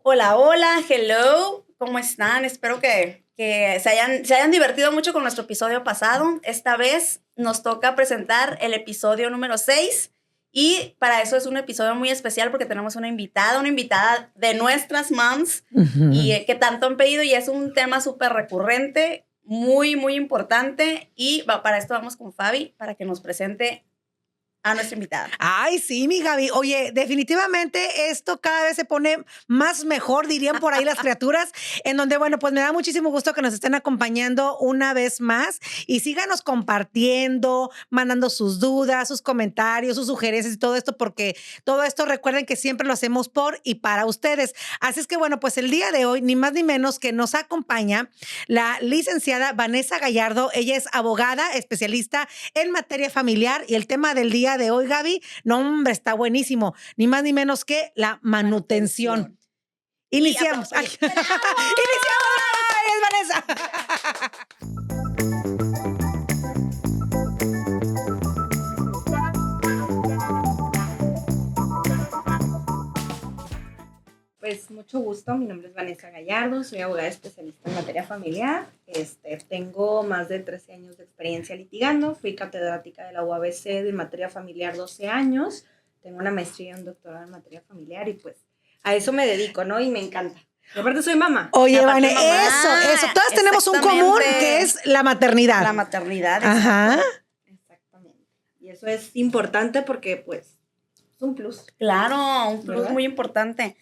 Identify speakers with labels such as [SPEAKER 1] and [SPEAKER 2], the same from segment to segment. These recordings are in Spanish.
[SPEAKER 1] Hola, hola, hello, ¿cómo están? Espero que se hayan divertido mucho con nuestro episodio pasado. Esta vez nos toca presentar el episodio número 6 y para eso es un episodio muy especial porque tenemos una invitada de nuestras moms y que tanto han pedido y es un tema súper recurrente, muy, muy importante y para esto vamos con Fabi para que nos presente a nuestra invitada.
[SPEAKER 2] Ay, sí, mi Gaby. Oye, definitivamente esto cada vez se pone más mejor, dirían por ahí las criaturas, en donde, bueno, pues me da muchísimo gusto que nos estén acompañando una vez más y síganos compartiendo, mandando sus dudas, sus comentarios, sus sugerencias y todo esto, porque todo esto recuerden que siempre lo hacemos por y para ustedes. Así es que, bueno, pues el día de hoy, ni más ni menos que nos acompaña la licenciada Vanessa Gallardo. Ella es abogada, especialista en materia familiar y el tema del día de hoy, Gaby, no, hombre, está buenísimo. Ni más ni menos que la manutención. Iniciamos. Iniciamos. ¡Es Vanessa!
[SPEAKER 3] Pues mucho gusto, mi nombre es Vanessa Gallardo, soy abogada especialista en materia familiar, tengo más de 13 años de experiencia litigando, fui catedrática de la UABC de materia familiar 12 años, tengo una maestría y un doctorado en materia familiar y pues a eso me dedico, ¿no? Y me encanta. Y aparte soy mamá.
[SPEAKER 2] Oye, Vane, eso. Todas tenemos un común que es la maternidad.
[SPEAKER 1] La maternidad,
[SPEAKER 2] ajá.
[SPEAKER 3] Exactamente. Y eso es importante porque pues es un plus.
[SPEAKER 1] Claro, un plus, ¿verdad? Muy importante.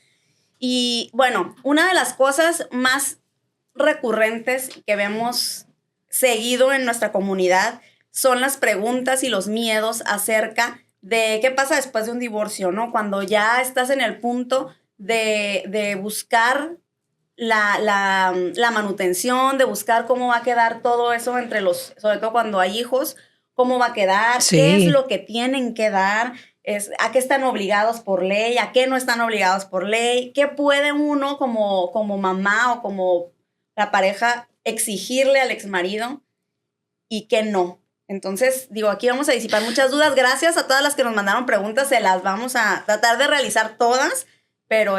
[SPEAKER 1] Y bueno, una de las cosas más recurrentes que vemos seguido en nuestra comunidad son las preguntas y los miedos acerca de qué pasa después de un divorcio, ¿no? Cuando ya estás en el punto de buscar la manutención, de buscar cómo va a quedar todo eso entre sobre todo cuando hay hijos, cómo va a quedar, sí. Qué es lo que tienen que dar, a qué están obligados por ley, a qué no están obligados por ley, qué puede uno como mamá o como la pareja exigirle al exmarido y qué no. Entonces, digo, aquí vamos a disipar muchas dudas. Gracias a todas las que nos mandaron preguntas, se las vamos a tratar de realizar todas, pero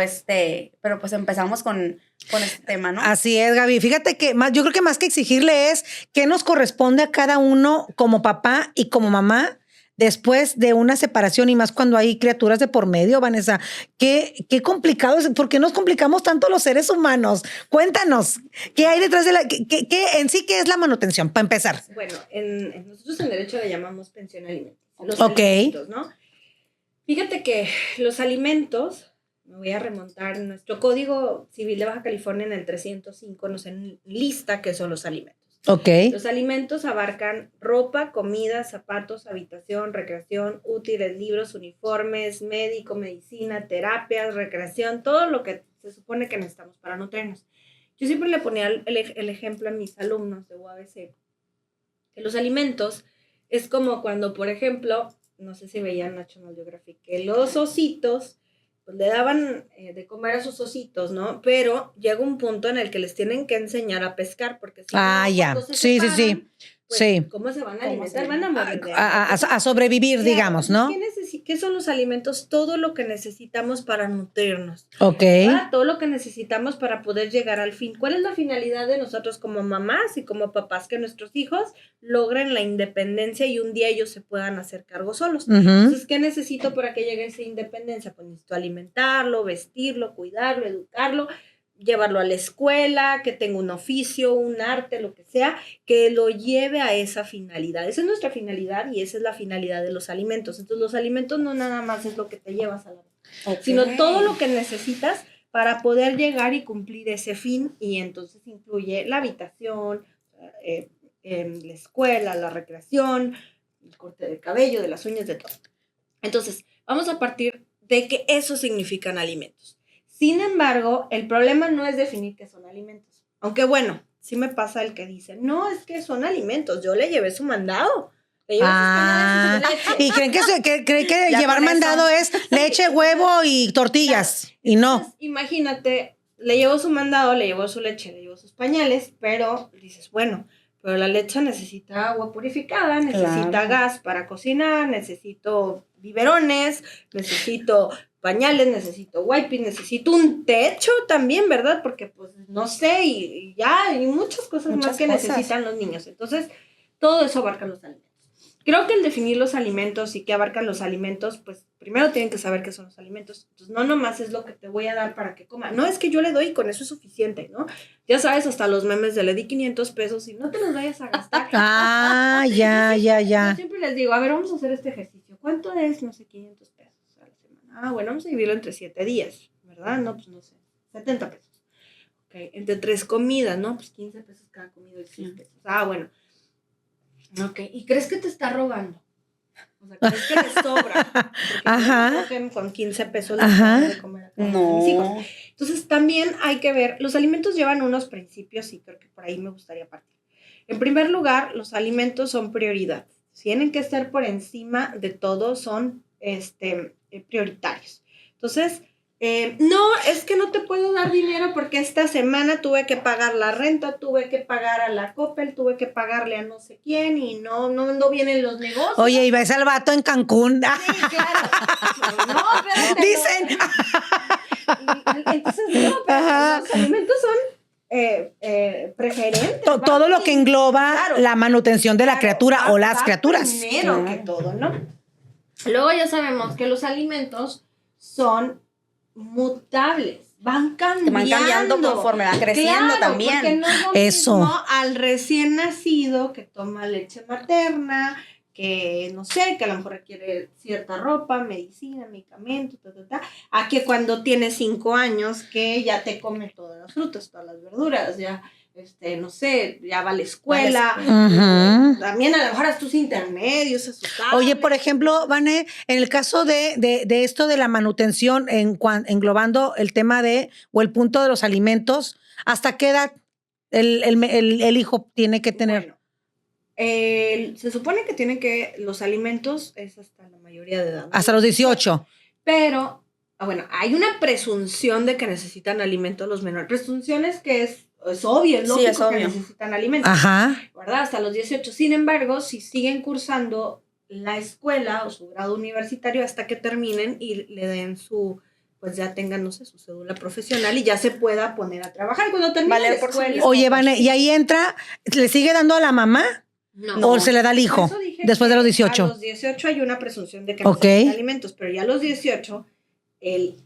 [SPEAKER 1] pues empezamos con este tema, ¿no?
[SPEAKER 2] Así es, Gaby. Fíjate que yo creo que más que exigirle es qué nos corresponde a cada uno como papá y como mamá después de una separación y más cuando hay criaturas de por medio, Vanessa. Qué complicado es. ¿Por qué nos complicamos tanto los seres humanos? Cuéntanos, ¿qué hay detrás de qué en sí qué es la manutención, para empezar?
[SPEAKER 3] Bueno, nosotros en derecho le llamamos pensión alimentos. Los
[SPEAKER 2] alimentos,
[SPEAKER 3] ¿no? Fíjate que los alimentos, me voy a remontar, nuestro Código Civil de Baja California en el 305 nos enlista qué son los alimentos.
[SPEAKER 2] Okay.
[SPEAKER 3] Los alimentos abarcan ropa, comida, zapatos, habitación, recreación, útiles, libros, uniformes, médico, medicina, terapias, recreación, todo lo que se supone que necesitamos para nutrirnos. Yo siempre le ponía el ejemplo a mis alumnos de UABC, que los alimentos es como cuando, por ejemplo, no sé si veían National Geographic, que los ositos pues le daban de comer a sus ositos, ¿no? Pero llega un punto en el que les tienen que enseñar a pescar, porque si no,
[SPEAKER 2] ya. Sí.
[SPEAKER 3] Pues,
[SPEAKER 2] sí.
[SPEAKER 3] ¿cómo se van a alimentar? Van a morir de
[SPEAKER 2] hambre. A sobrevivir, claro, digamos, ¿no?
[SPEAKER 3] ¿Qué son los alimentos? Todo lo que necesitamos para nutrirnos.
[SPEAKER 2] Ok.
[SPEAKER 3] ¿Verdad? Todo lo que necesitamos para poder llegar al fin. ¿Cuál es la finalidad de nosotros como mamás y como papás? Que nuestros hijos logren la independencia y un día ellos se puedan hacer cargo solos. Entonces, ¿qué necesito para que llegue esa independencia? Pues necesito alimentarlo, vestirlo, cuidarlo, educarlo, llevarlo a la escuela, que tenga un oficio, un arte, lo que sea, que lo lleve a esa finalidad. Esa es nuestra finalidad y esa es la finalidad de los alimentos. Entonces, los alimentos no nada más es lo que te llevas a la boca, sino todo lo que necesitas para poder llegar y cumplir ese fin, y entonces incluye la habitación, la escuela, la recreación, el corte de cabello, de las uñas, de todo. Entonces, vamos a partir de que eso significan alimentos. Sin embargo, el problema no es definir qué son alimentos. Aunque bueno, sí me pasa el que dice, no, es que son alimentos, yo le llevé su mandado. Le llevé sus
[SPEAKER 2] y creen que llevar mandado es leche, huevo y tortillas. Claro. Y no.
[SPEAKER 3] Entonces, imagínate, le llevó su mandado, le llevó su leche, le llevó sus pañales, pero dices, bueno, pero la leche necesita agua purificada, necesita gas para cocinar, necesito biberones, necesito pañales, necesito wipes, necesito un techo también, ¿verdad? Porque pues no sé, y ya hay muchas cosas más que necesitan los niños. Entonces, todo eso abarca los alimentos. Creo que el definir los alimentos y qué abarcan los alimentos, pues primero tienen que saber qué son los alimentos. Entonces, no nomás es lo que te voy a dar para que coma. No es que yo le doy y con eso es suficiente, ¿no? Ya sabes, hasta los memes de le di 500 pesos y no te los vayas a gastar.
[SPEAKER 2] Ya.
[SPEAKER 3] Yo siempre les digo, a ver, vamos a hacer este ejercicio. ¿Cuánto es? No sé, 500 pesos a la semana. Bueno, vamos a dividirlo entre 7 días, ¿verdad? No, pues no sé, 70 pesos. Ok, entre 3 comidas, ¿no? Pues 15 pesos cada comida y 6 pesos. Bueno. Ok, ¿y crees que te está robando? O sea, ¿crees que le sobra? Porque con 15 pesos de comer a cada uno de mis hijos. Entonces, también hay que ver, los alimentos llevan unos principios y creo que por ahí me gustaría partir. En primer lugar, los alimentos son prioridad. Tienen que estar por encima de todo, son prioritarios. Entonces, no, es que no te puedo dar dinero porque esta semana tuve que pagar la renta, tuve que pagar a la Coppel, tuve que pagarle a no sé quién y no vienen los negocios.
[SPEAKER 2] Oye, y ves al vato en Cancún.
[SPEAKER 3] Sí, claro. No, espérate.
[SPEAKER 2] Dicen.
[SPEAKER 3] Entonces, no, pero los alimentos son preferentes.
[SPEAKER 2] Todo lo que engloba la manutención de la criatura o las criaturas.
[SPEAKER 3] Primero que todo, ¿no? Luego ya sabemos que los alimentos son mutables, van cambiando
[SPEAKER 1] conforme va creciendo también.
[SPEAKER 3] Porque no es lo mismo al recién nacido que toma leche materna, que no sé, que a lo mejor requiere cierta ropa, medicina, medicamentos, a que cuando tiene 5 años que ya te come todas las frutas, todas las verduras, ya no sé, ya va a la escuela, también a lo mejor a tus intermedios, a sus tablets.
[SPEAKER 2] Oye, por ejemplo, Vane, en el caso de esto de la manutención, englobando el tema o el punto de los alimentos, ¿hasta qué edad el hijo tiene que tener?
[SPEAKER 3] Bueno, se supone que los alimentos es hasta la mayoría de edad.
[SPEAKER 2] Hasta los 18.
[SPEAKER 3] Pero, bueno, hay una presunción de que necesitan alimentos los menores. Presunción es que es obvio, es lógico que necesitan alimentos. ¿Verdad? Hasta los 18. Sin embargo, si siguen cursando la escuela o su grado universitario hasta que terminen y le den pues ya tengan, no sé, su cédula profesional y ya se pueda poner a trabajar cuando termine la escuela.
[SPEAKER 2] Oye, Vane, ¿y ahí entra, le sigue dando a la mamá? No. ¿O se le da al hijo después de los 18?
[SPEAKER 3] A los 18 hay una presunción de que necesitan alimentos, pero ya a los 18 el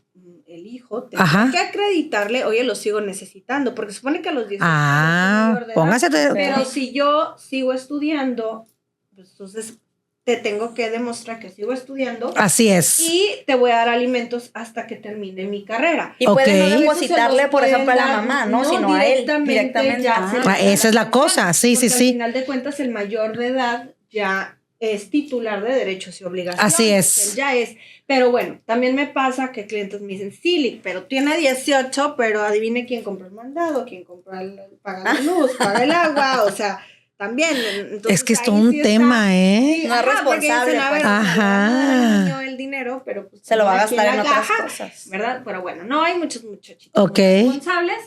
[SPEAKER 3] hijo tiene que acreditarle, oye, lo sigo necesitando, porque supone que a los 18
[SPEAKER 2] póngase.
[SPEAKER 3] Pero si yo sigo estudiando, pues entonces te tengo que demostrar que sigo estudiando.
[SPEAKER 2] Así es.
[SPEAKER 3] Y te voy a dar alimentos hasta que termine mi carrera.
[SPEAKER 1] Y puede no depositarle, por ejemplo, a la mamá, ¿no? Sino a él directamente.
[SPEAKER 2] Esa es la cosa, sí.
[SPEAKER 3] Al final de cuentas, el mayor de edad ya es titular de derechos y obligaciones.
[SPEAKER 2] Así es.
[SPEAKER 3] Él ya es. Pero bueno, también me pasa que clientes me dicen, sí, pero tiene 18, pero adivine quién compró el mandado, quién paga la luz, paga el agua, o sea, también. Entonces,
[SPEAKER 2] es que es todo un tema, ¿eh?
[SPEAKER 1] No es responsable.
[SPEAKER 3] Dicen, al niño el dinero, pero pues
[SPEAKER 1] se lo va a gastar en otras cosas.
[SPEAKER 3] ¿Verdad? Pero bueno, no hay muchos muchachitos responsables.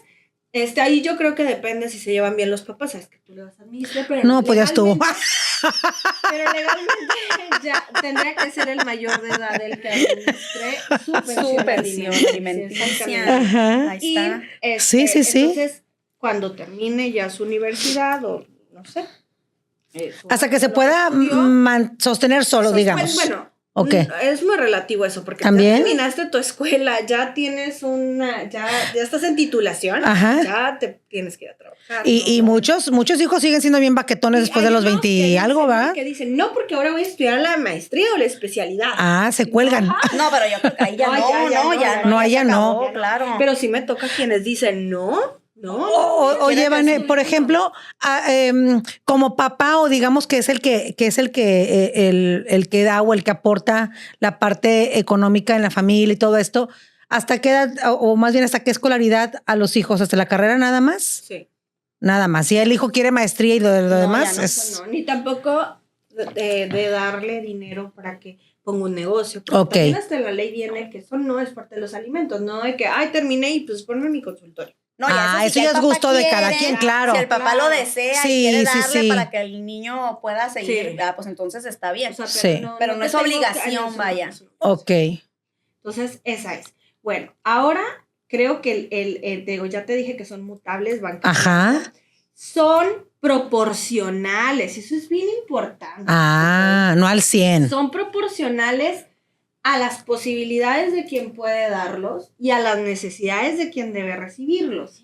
[SPEAKER 3] Ahí yo creo que depende si se llevan bien los papás, sabes que tú le vas a administrar, pero
[SPEAKER 2] no, pues ya estuvo.
[SPEAKER 3] Pero legalmente ya tendría que ser el mayor de edad el que administre su pensión alimenticia.
[SPEAKER 1] Ahí está.
[SPEAKER 2] Sí.
[SPEAKER 3] Entonces, cuando termine ya su universidad o no sé.
[SPEAKER 2] Hasta que se pueda sostener solo, digamos.
[SPEAKER 3] Bueno, es muy relativo eso, porque
[SPEAKER 2] ¿también?
[SPEAKER 3] Ya terminaste tu escuela, ya tienes ya estás en titulación, ya te tienes que ir a trabajar.
[SPEAKER 2] Y muchos hijos siguen siendo bien baquetones después de los 20 y algo, ¿verdad?
[SPEAKER 3] Que dicen, no, porque ahora voy a estudiar la maestría o la especialidad.
[SPEAKER 2] Se cuelgan.
[SPEAKER 1] No, pero yo creo que ahí ya no. Claro.
[SPEAKER 3] Pero sí me toca quienes dicen, no.
[SPEAKER 2] Oye, Vane, por ejemplo, como papá, o digamos que es el que da o el que aporta la parte económica en la familia y todo esto, ¿hasta qué edad, o más bien hasta qué escolaridad a los hijos? ¿Hasta la carrera nada más?
[SPEAKER 3] Sí.
[SPEAKER 2] Nada más. Si el hijo quiere maestría y lo demás
[SPEAKER 3] no, ni tampoco de darle dinero para que ponga un negocio. Porque también hasta la ley viene que eso no es parte de los alimentos, no de que, terminé y pues ponme mi consultorio.
[SPEAKER 1] No,
[SPEAKER 2] eso ya es gusto de cada quien, claro.
[SPEAKER 1] Si el papá lo desea y quiere darle para que el niño pueda seguir, pues entonces está bien.
[SPEAKER 3] O sea,
[SPEAKER 1] pero no es obligación, vaya.
[SPEAKER 2] Ok.
[SPEAKER 3] Entonces, esa es. Bueno, ahora creo que digo, ya te dije que son mutables, van cambiando.
[SPEAKER 2] Ajá.
[SPEAKER 3] Son proporcionales, eso es bien importante.
[SPEAKER 2] Ah, no al 100.
[SPEAKER 3] Son proporcionales a las posibilidades de quien puede darlos y a las necesidades de quien debe recibirlos.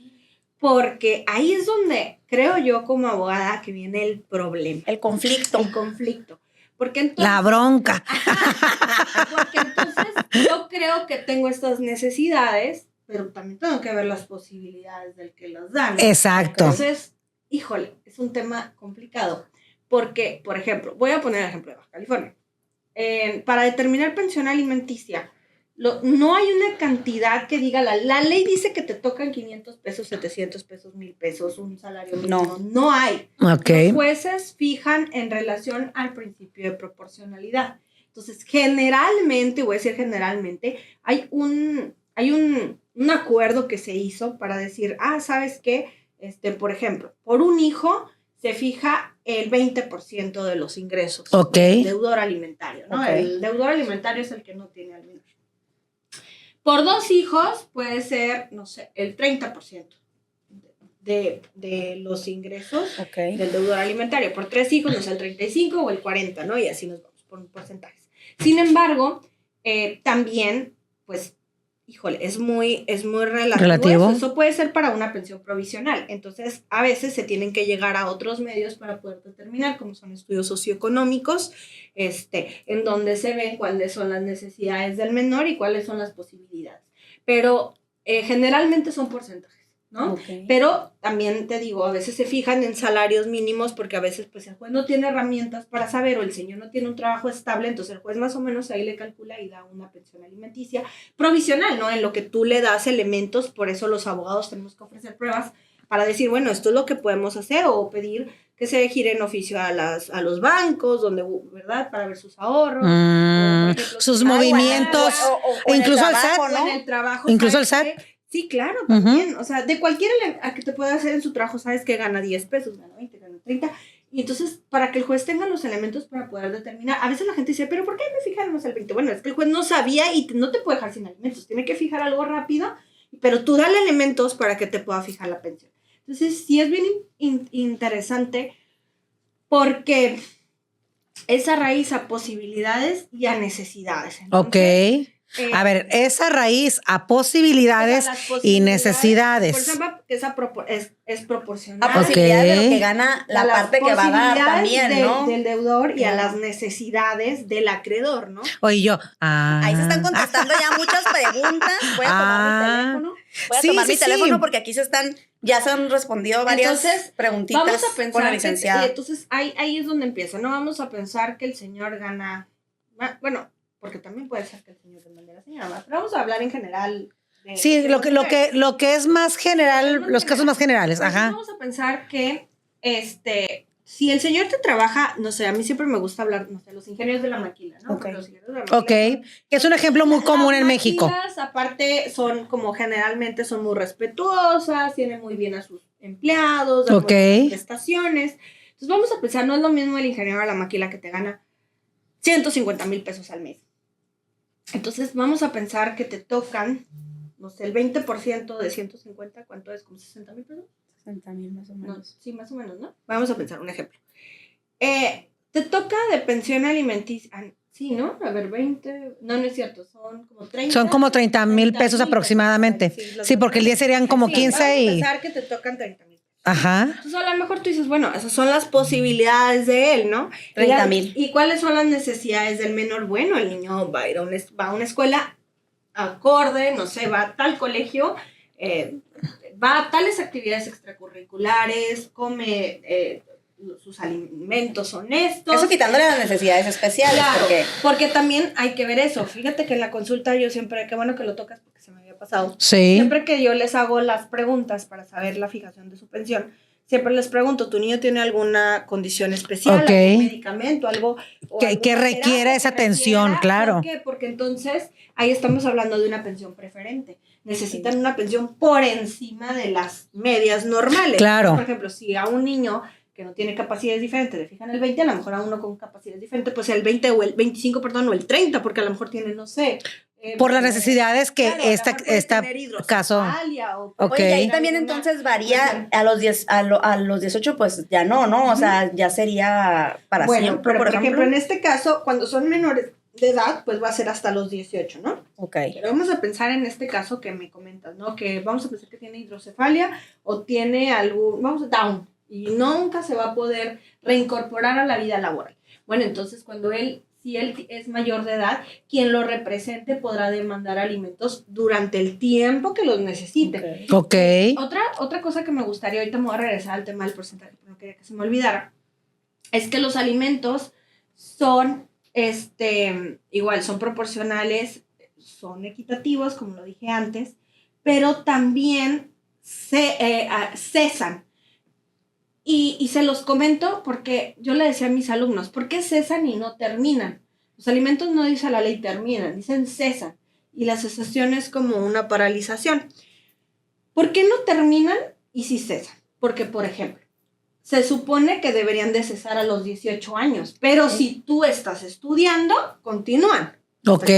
[SPEAKER 3] Porque ahí es donde creo yo como abogada que viene el problema.
[SPEAKER 1] El conflicto.
[SPEAKER 3] El conflicto. Porque entonces,
[SPEAKER 2] La bronca.
[SPEAKER 3] porque entonces yo creo que tengo estas necesidades, pero también tengo que ver las posibilidades del que las da, ¿no?
[SPEAKER 2] Exacto.
[SPEAKER 3] Entonces, híjole, es un tema complicado. Porque, por ejemplo, voy a poner el ejemplo de Baja California. Para determinar pensión alimenticia, no hay una cantidad que diga, la ley dice que te tocan 500 pesos, 700 pesos, 1,000 pesos, un salario mínimo. No hay.
[SPEAKER 2] Ok.
[SPEAKER 3] Los jueces fijan en relación al principio de proporcionalidad. Entonces, generalmente, voy a decir generalmente, hay un acuerdo que se hizo para decir, ¿sabes qué? Por ejemplo, por un hijo se fija el 20% de los ingresos del deudor alimentario, ¿no?
[SPEAKER 1] Okay.
[SPEAKER 3] El deudor alimentario es el que no tiene al menos. Por 2 hijos puede ser, no sé, el 30% de los ingresos del deudor alimentario. Por 3 hijos, no sé, el 35 o el 40, ¿no? Y así nos vamos por porcentajes. Sin embargo, también, pues, híjole, es muy relativo. Eso puede ser para una pensión provisional. Entonces, a veces se tienen que llegar a otros medios para poder determinar, como son estudios socioeconómicos, en donde se ven cuáles son las necesidades del menor y cuáles son las posibilidades. Pero generalmente son porcentajes, ¿no? Okay. Pero también te digo, a veces se fijan en salarios mínimos porque a veces pues el juez no tiene herramientas para saber o el señor no tiene un trabajo estable, entonces el juez más o menos ahí le calcula y da una pensión alimenticia provisional, ¿no? En lo que tú le das elementos, por eso los abogados tenemos que ofrecer pruebas para decir, bueno, esto es lo que podemos hacer o pedir que se gire en oficio a los bancos, donde, ¿verdad? Para ver sus ahorros. Por ejemplo,
[SPEAKER 2] sus movimientos,
[SPEAKER 3] o
[SPEAKER 2] incluso
[SPEAKER 3] el trabajo,
[SPEAKER 2] el SAT,
[SPEAKER 3] ¿no? En el trabajo.
[SPEAKER 2] Incluso el SAT.
[SPEAKER 3] Sí, claro, también. O sea, de cualquiera a que te pueda hacer en su trabajo, sabes que gana 10 pesos, gana 20, gana 30. Y entonces, para que el juez tenga los elementos para poder determinar, a veces la gente dice, ¿pero por qué me fijaron el 20? Bueno, es que el juez no sabía y no te puede dejar sin alimentos. Tiene que fijar algo rápido, pero tú dale elementos para que te pueda fijar la pensión. Entonces, sí es bien interesante porque esa raíz a posibilidades y a necesidades. Entonces,
[SPEAKER 2] a ver, esa raíz a posibilidades, y necesidades.
[SPEAKER 3] Por ejemplo, esa es proporcional.
[SPEAKER 1] A posibilidades de lo que gana la parte que va a dar también, ¿no?
[SPEAKER 3] Del deudor y a las necesidades del acreedor, ¿no?
[SPEAKER 2] Oye, yo.
[SPEAKER 1] Ahí se están contestando ya muchas preguntas. Voy a tomar mi teléfono. Voy a tomar mi teléfono porque aquí ya se han respondido varias preguntitas.
[SPEAKER 3] Vamos a pensar
[SPEAKER 1] con la licenciada.
[SPEAKER 3] Entonces, ahí es donde empieza. No vamos a pensar que el señor gana. Bueno, porque también puede ser que el señor demande a la señora más, pero vamos a hablar en general.
[SPEAKER 2] Sí, lo que es más general, los casos más generales, ajá.
[SPEAKER 3] Vamos a pensar que, si el señor te trabaja, no sé, a mí siempre me gusta hablar, no sé, los ingenios de la maquila, ¿no?
[SPEAKER 2] Okay.
[SPEAKER 3] Los ingenieros de la maquila,
[SPEAKER 2] que es un ejemplo muy común en México.
[SPEAKER 3] Las maquilas, aparte, generalmente son muy respetuosas, tienen muy bien a sus empleados, dan muy buenas prestaciones. Entonces vamos a pensar, no es lo mismo el ingeniero de la maquila que te gana 150,000 pesos al mes. Entonces, vamos a pensar que te tocan, no sé, el 20% de 150, ¿cuánto es? ¿Como 60,000 pesos?
[SPEAKER 1] 60,000 más o menos.
[SPEAKER 3] No, sí, más o menos, ¿no? Vamos a pensar un ejemplo. Te toca de pensión alimenticia, sí, ¿no? A ver, 20, no es cierto, son como 30.
[SPEAKER 2] Son como 30,000 pesos aproximadamente. Sí, porque el día serían como 15
[SPEAKER 3] vamos
[SPEAKER 2] y...
[SPEAKER 3] a pensar que te tocan 30,000.
[SPEAKER 2] Ajá.
[SPEAKER 3] Entonces, a lo mejor tú dices, bueno, esas son las posibilidades de él, ¿no?
[SPEAKER 1] 30,000.
[SPEAKER 3] ¿Y cuáles son las necesidades del menor? Bueno, el niño va a una escuela acorde, no sé, va a tal colegio, va a tales actividades extracurriculares, come sus alimentos honestos.
[SPEAKER 1] Eso quitándole las necesidades especiales.
[SPEAKER 3] Claro, porque también hay que ver eso. Fíjate que en la consulta yo siempre, qué bueno que lo tocas porque se me había pasado.
[SPEAKER 2] Sí.
[SPEAKER 3] Siempre que yo les hago las preguntas para saber la fijación de su pensión, siempre les pregunto, ¿tu niño tiene alguna condición especial, algún medicamento, algo
[SPEAKER 2] que requiera esa atención, claro?
[SPEAKER 3] ¿Por qué? Porque entonces ahí estamos hablando de una pensión preferente. Necesitan una pensión por encima de las medias normales.
[SPEAKER 2] Claro.
[SPEAKER 3] Por ejemplo, si a un niño que no tiene capacidades diferentes, le fijan el 20, a lo mejor a uno con capacidades diferentes, pues el 20 o el 25, perdón, o el 30, porque a lo mejor tiene, no sé.
[SPEAKER 2] Por las necesidades que
[SPEAKER 3] claro, a lo mejor puede
[SPEAKER 2] esta
[SPEAKER 3] tener
[SPEAKER 2] caso.
[SPEAKER 3] hidrocefalia o
[SPEAKER 2] Ok.
[SPEAKER 1] Oye, y ahí también entonces varía a los 10, a los 18, pues ya no, o sea, ya sería para
[SPEAKER 3] bueno,
[SPEAKER 1] siempre,
[SPEAKER 3] pero por ejemplo, en este caso, cuando son menores de edad, pues va a ser hasta los 18, ¿no?
[SPEAKER 1] Ok.
[SPEAKER 3] Pero vamos a pensar en este caso que me comentas, ¿no? Que vamos a pensar que tiene hidrocefalia o tiene algún, vamos a Down, y nunca se va a poder reincorporar a la vida laboral. Bueno, entonces si él es mayor de edad, quien lo represente podrá demandar alimentos durante el tiempo que los necesite.
[SPEAKER 2] Ok.
[SPEAKER 3] Otra cosa que me gustaría, ahorita me voy a regresar al tema del porcentaje, pero no quería que se me olvidara, es que los alimentos son, igual, son proporcionales, son equitativos, como lo dije antes, pero también cesan. Y se los comento porque yo le decía a mis alumnos, ¿por qué cesan y no terminan? Los alimentos no dice la ley terminan, dicen cesan. Y la cesación es como una paralización. ¿Por qué no terminan y sí cesan? Porque, por ejemplo, se supone que deberían de cesar a los 18 años, pero si tú estás estudiando, continúan.
[SPEAKER 2] Ok.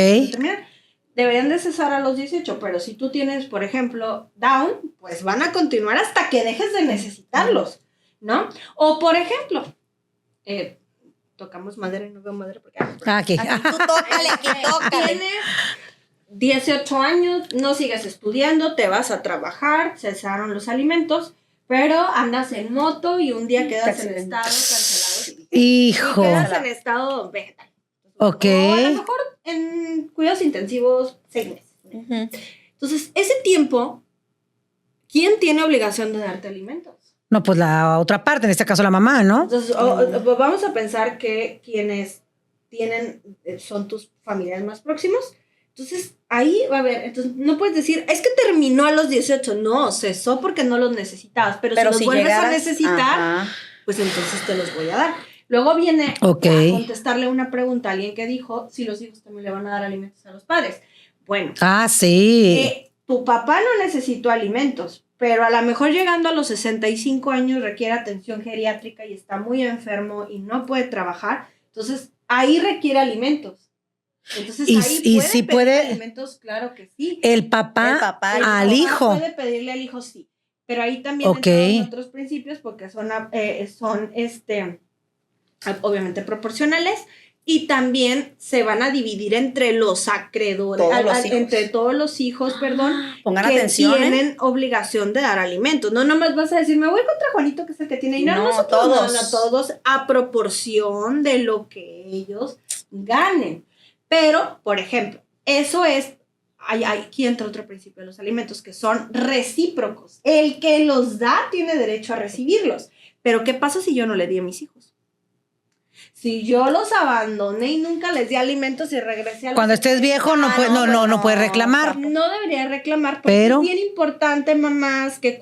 [SPEAKER 3] Deberían de cesar a los 18, pero si tú tienes, por ejemplo, Down, pues van a continuar hasta que dejes de necesitarlos, ¿no? O, por ejemplo, tocamos madera y no veo madera porque...
[SPEAKER 2] Aquí.
[SPEAKER 1] Así tú tócale, aquí tócale.
[SPEAKER 3] Tienes 18 años, no sigues estudiando, te vas a trabajar, cesaron los alimentos, pero andas en moto y un día quedas en estado cancelado.
[SPEAKER 2] Hijo.
[SPEAKER 3] Y quedas en estado vegetal.
[SPEAKER 2] Ok.
[SPEAKER 3] O a lo mejor en cuidados intensivos 6 meses.
[SPEAKER 1] Ujú.
[SPEAKER 3] Entonces, ese tiempo, ¿quién tiene obligación de darte alimentos?
[SPEAKER 2] No, pues la otra parte, en este caso la mamá, ¿no?
[SPEAKER 3] Entonces, vamos a pensar que quienes son tus familiares más próximos. Entonces, ahí va a haber, entonces no puedes decir, es que terminó a los 18, no, cesó porque no los necesitabas, pero si los vuelves a necesitar, pues entonces te los voy a dar. Luego viene a contestarle una pregunta a alguien que dijo, si los hijos también le van a dar alimentos a los padres. Bueno.
[SPEAKER 2] Sí.
[SPEAKER 3] Tu papá no necesitó alimentos, pero a lo mejor llegando a los 65 años requiere atención geriátrica y está muy enfermo y no puede trabajar, entonces ahí requiere alimentos. Entonces ahí puede pedir alimentos, claro que sí.
[SPEAKER 2] El papá al hijo.
[SPEAKER 3] Puede pedirle al hijo, sí. Pero ahí también entran otros principios porque son obviamente proporcionales y también se van a dividir entre los acreedores, entre todos los hijos,
[SPEAKER 1] pongan
[SPEAKER 3] que
[SPEAKER 1] atención,
[SPEAKER 3] tienen obligación de dar alimentos. No nomás vas a decir, me voy contra Juanito, que es el que tiene dinero.
[SPEAKER 1] No,
[SPEAKER 3] todos a proporción de lo que ellos ganen. Pero, por ejemplo, eso es, aquí entra otro principio de los alimentos, que son recíprocos. El que los da tiene derecho a recibirlos. Pero, ¿qué pasa si yo no le di a mis hijos? Si yo los abandoné y nunca les di alimentos y regresé a los...
[SPEAKER 2] Cuando estés viejo no puedes reclamar.
[SPEAKER 3] No debería reclamar, porque es bien importante, mamás, que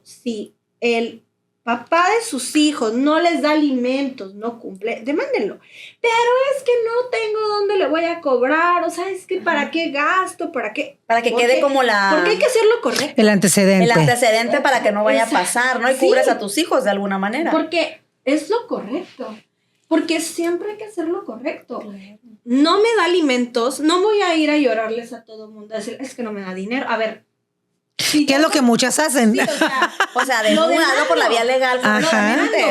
[SPEAKER 3] si el papá de sus hijos no les da alimentos, no cumple, demándenlo. Pero es que no tengo dónde le voy a cobrar, o sea, es que ¿para qué gasto? ¿Para qué?
[SPEAKER 1] Para que quede como
[SPEAKER 3] porque hay que hacerlo correcto.
[SPEAKER 2] El antecedente.
[SPEAKER 1] El antecedente para que no vaya a pasar, ¿no? Y cubres a tus hijos de alguna manera.
[SPEAKER 3] Porque es lo correcto. Porque siempre hay que hacer lo correcto. No me da alimentos, no voy a ir a llorarles a todo el mundo, a decir, es que no me da dinero. A ver.
[SPEAKER 2] ¿Qué es lo que muchas hacen?
[SPEAKER 1] Sí, o sea, denunciarlo por la vía legal.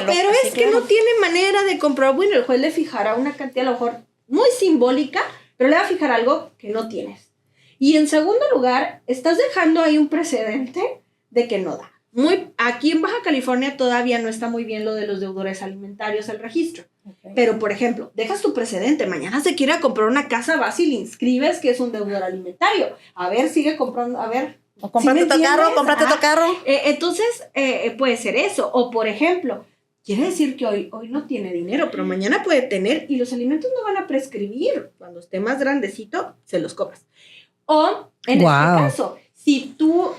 [SPEAKER 3] Pero es que no tiene manera de comprobar. Bueno, el juez le fijará una cantidad a lo mejor muy simbólica, pero le va a fijar algo que no tienes. Y en segundo lugar, estás dejando ahí un precedente de que no da. Aquí en Baja California todavía no está muy bien lo de los deudores alimentarios, el registro. Okay. Pero, por ejemplo, dejas tu precedente. Mañana se quiere comprar una casa, vas y le inscribes que es un deudor alimentario. A ver, sigue comprando, a ver.
[SPEAKER 1] O cómprate tu carro.
[SPEAKER 3] Entonces, puede ser eso. O, por ejemplo, quiere decir que hoy no tiene dinero, pero mañana puede tener y los alimentos no van a prescribir. Cuando esté más grandecito, se los cobras. O, en este caso, si tú...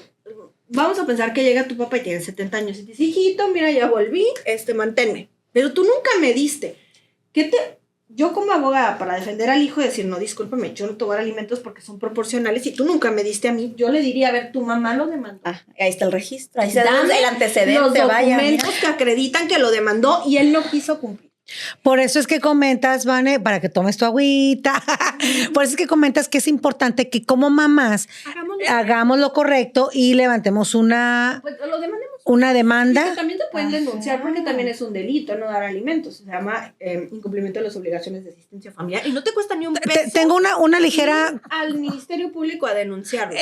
[SPEAKER 3] Vamos a pensar que llega tu papá y tiene 70 años y te dice, hijito, mira, ya volví, manténme. Pero tú nunca me diste. yo como abogada para defender al hijo y decir, no, discúlpame, yo no te voy a dar alimentos porque son proporcionales y tú nunca me diste a mí, yo le diría, a ver, tu mamá lo demandó.
[SPEAKER 1] Ah, ahí está el registro, ahí está
[SPEAKER 3] Dame
[SPEAKER 1] el antecedente,
[SPEAKER 3] los
[SPEAKER 1] vaya.
[SPEAKER 3] documentos que acreditan que lo demandó y él no quiso cumplir.
[SPEAKER 2] Por eso es que comentas, Vane, para que tomes tu agüita. Por eso es que comentas que es importante que como mamás hagamos lo correcto y levantemos una
[SPEAKER 3] Pues lo demandemos.
[SPEAKER 2] demanda.
[SPEAKER 3] Y que también te pueden denunciar porque también es un delito no dar alimentos. Se llama incumplimiento de las obligaciones de asistencia familiar y no te cuesta ni un peso.
[SPEAKER 2] Tengo una ligera...
[SPEAKER 3] Al Ministerio Público a denunciarlo.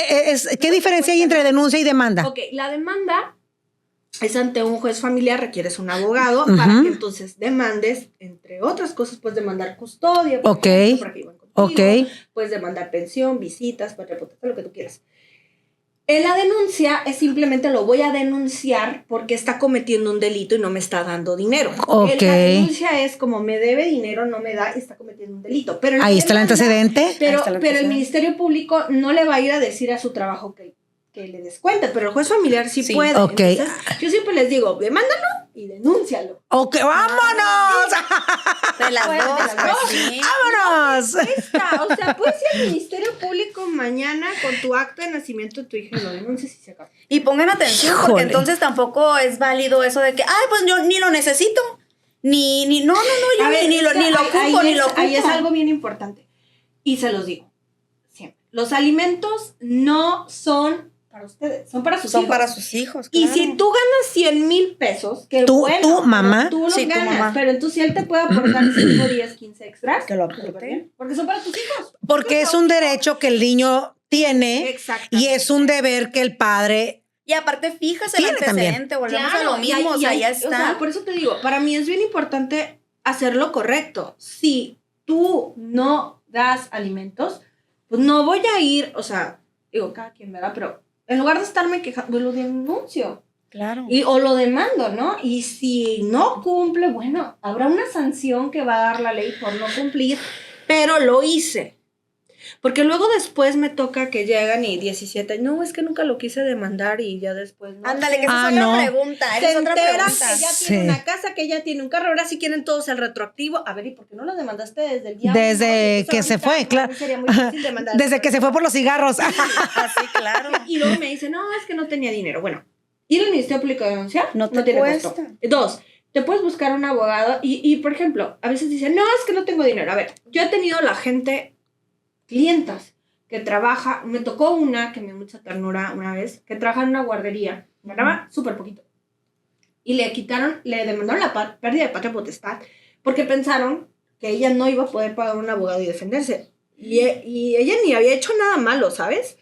[SPEAKER 2] ¿Qué diferencia hay entre denuncia y demanda?
[SPEAKER 3] Ok, la demanda es ante un juez familiar, requieres un abogado para que entonces demandes, entre otras cosas, puedes demandar custodia, por ejemplo, para que vivan contigo, puedes demandar pensión, visitas, patria potestad, lo que tú quieras. En la denuncia es simplemente lo voy a denunciar porque está cometiendo un delito y no me está dando dinero. La denuncia es como me debe dinero, no me da y está cometiendo un delito. Pero
[SPEAKER 2] ahí está el antecedente.
[SPEAKER 3] Pero el Ministerio Público no le va a ir a decir a su trabajo que le descuente, pero el juez familiar sí puede.
[SPEAKER 2] Okay.
[SPEAKER 3] Entonces, yo siempre les digo, demándalo y denúncialo.
[SPEAKER 2] Ok, vámonos.
[SPEAKER 1] De las dos, pues sí.
[SPEAKER 2] ¡Vámonos!
[SPEAKER 3] O sea, puedes ir al Ministerio Público mañana con tu acta de nacimiento de tu hija y lo denuncias y se acaba.
[SPEAKER 1] Y pongan atención,
[SPEAKER 2] Híjole.
[SPEAKER 1] porque entonces tampoco es válido eso de que, ay, pues yo ni lo necesito, yo ni lo ocupo, ni lo ocupo.
[SPEAKER 3] Ahí es algo bien importante. Y se los digo siempre. Los alimentos no son para ustedes, son para sus hijos.
[SPEAKER 1] Son para sus hijos,
[SPEAKER 3] Y
[SPEAKER 1] claro.
[SPEAKER 3] si tú ganas 100,000 pesos, que
[SPEAKER 2] ¿Tú,
[SPEAKER 3] bueno,
[SPEAKER 2] tú, mamá?
[SPEAKER 3] tú los
[SPEAKER 1] Sí, tu
[SPEAKER 3] ganas,
[SPEAKER 1] mamá.
[SPEAKER 3] pero entonces si él te puede aportar 5, 10, 15 extras,
[SPEAKER 1] Que lo aporte.
[SPEAKER 3] porque son para tus hijos.
[SPEAKER 2] Porque es un derecho que el niño tiene
[SPEAKER 3] Exactamente.
[SPEAKER 2] y es un deber que el padre...
[SPEAKER 1] Y aparte, fijas el
[SPEAKER 2] Tiene también.
[SPEAKER 1] antecedente, volvemos
[SPEAKER 3] Claro,
[SPEAKER 1] a lo mismo, o sea, ya está.
[SPEAKER 3] O sea, por eso te digo, para mí es bien importante hacer lo correcto. Si tú no das alimentos, pues no voy a ir, o sea, digo, cada quien, ¿verdad? Pero en lugar de estarme quejando, lo denuncio.
[SPEAKER 1] Claro.
[SPEAKER 3] O lo demando, ¿no? Y si no cumple, bueno, habrá una sanción que va a dar la ley por no cumplir, pero lo hice. Porque luego después me toca que llegan y 17, no, es que nunca lo quise demandar y ya después no.
[SPEAKER 1] Ándale, que esa es
[SPEAKER 2] no.
[SPEAKER 1] otra pregunta.
[SPEAKER 3] Se
[SPEAKER 1] Esa es otra
[SPEAKER 3] enteran
[SPEAKER 1] pregunta.
[SPEAKER 3] que ya tiene una casa, que ya tiene un carro, ahora sí quieren todos el retroactivo. A ver, ¿y por qué no lo demandaste desde el día
[SPEAKER 2] Desde
[SPEAKER 3] uno?
[SPEAKER 2] que se fue, claro.
[SPEAKER 3] Sería muy difícil demandar.
[SPEAKER 2] Desde que se fue por los cigarros.
[SPEAKER 1] Así, claro.
[SPEAKER 3] Y luego me dice, no, es que no tenía dinero. Bueno, ir al Ministerio Público a denunciar
[SPEAKER 1] No te
[SPEAKER 3] tiene
[SPEAKER 1] cuesta.
[SPEAKER 3] costo. 2, te puedes buscar un abogado y, por ejemplo, a veces dicen, no, es que no tengo dinero. A ver, yo he tenido la gente, clientas, que trabaja, me tocó una que me dio mucha ternura una vez, que trabaja en una guardería, ganaba súper poquito. Y le demandaron la pérdida de patria potestad, porque pensaron que ella no iba a poder pagar un abogado y defenderse. Y ella ni había hecho nada malo, ¿sabes?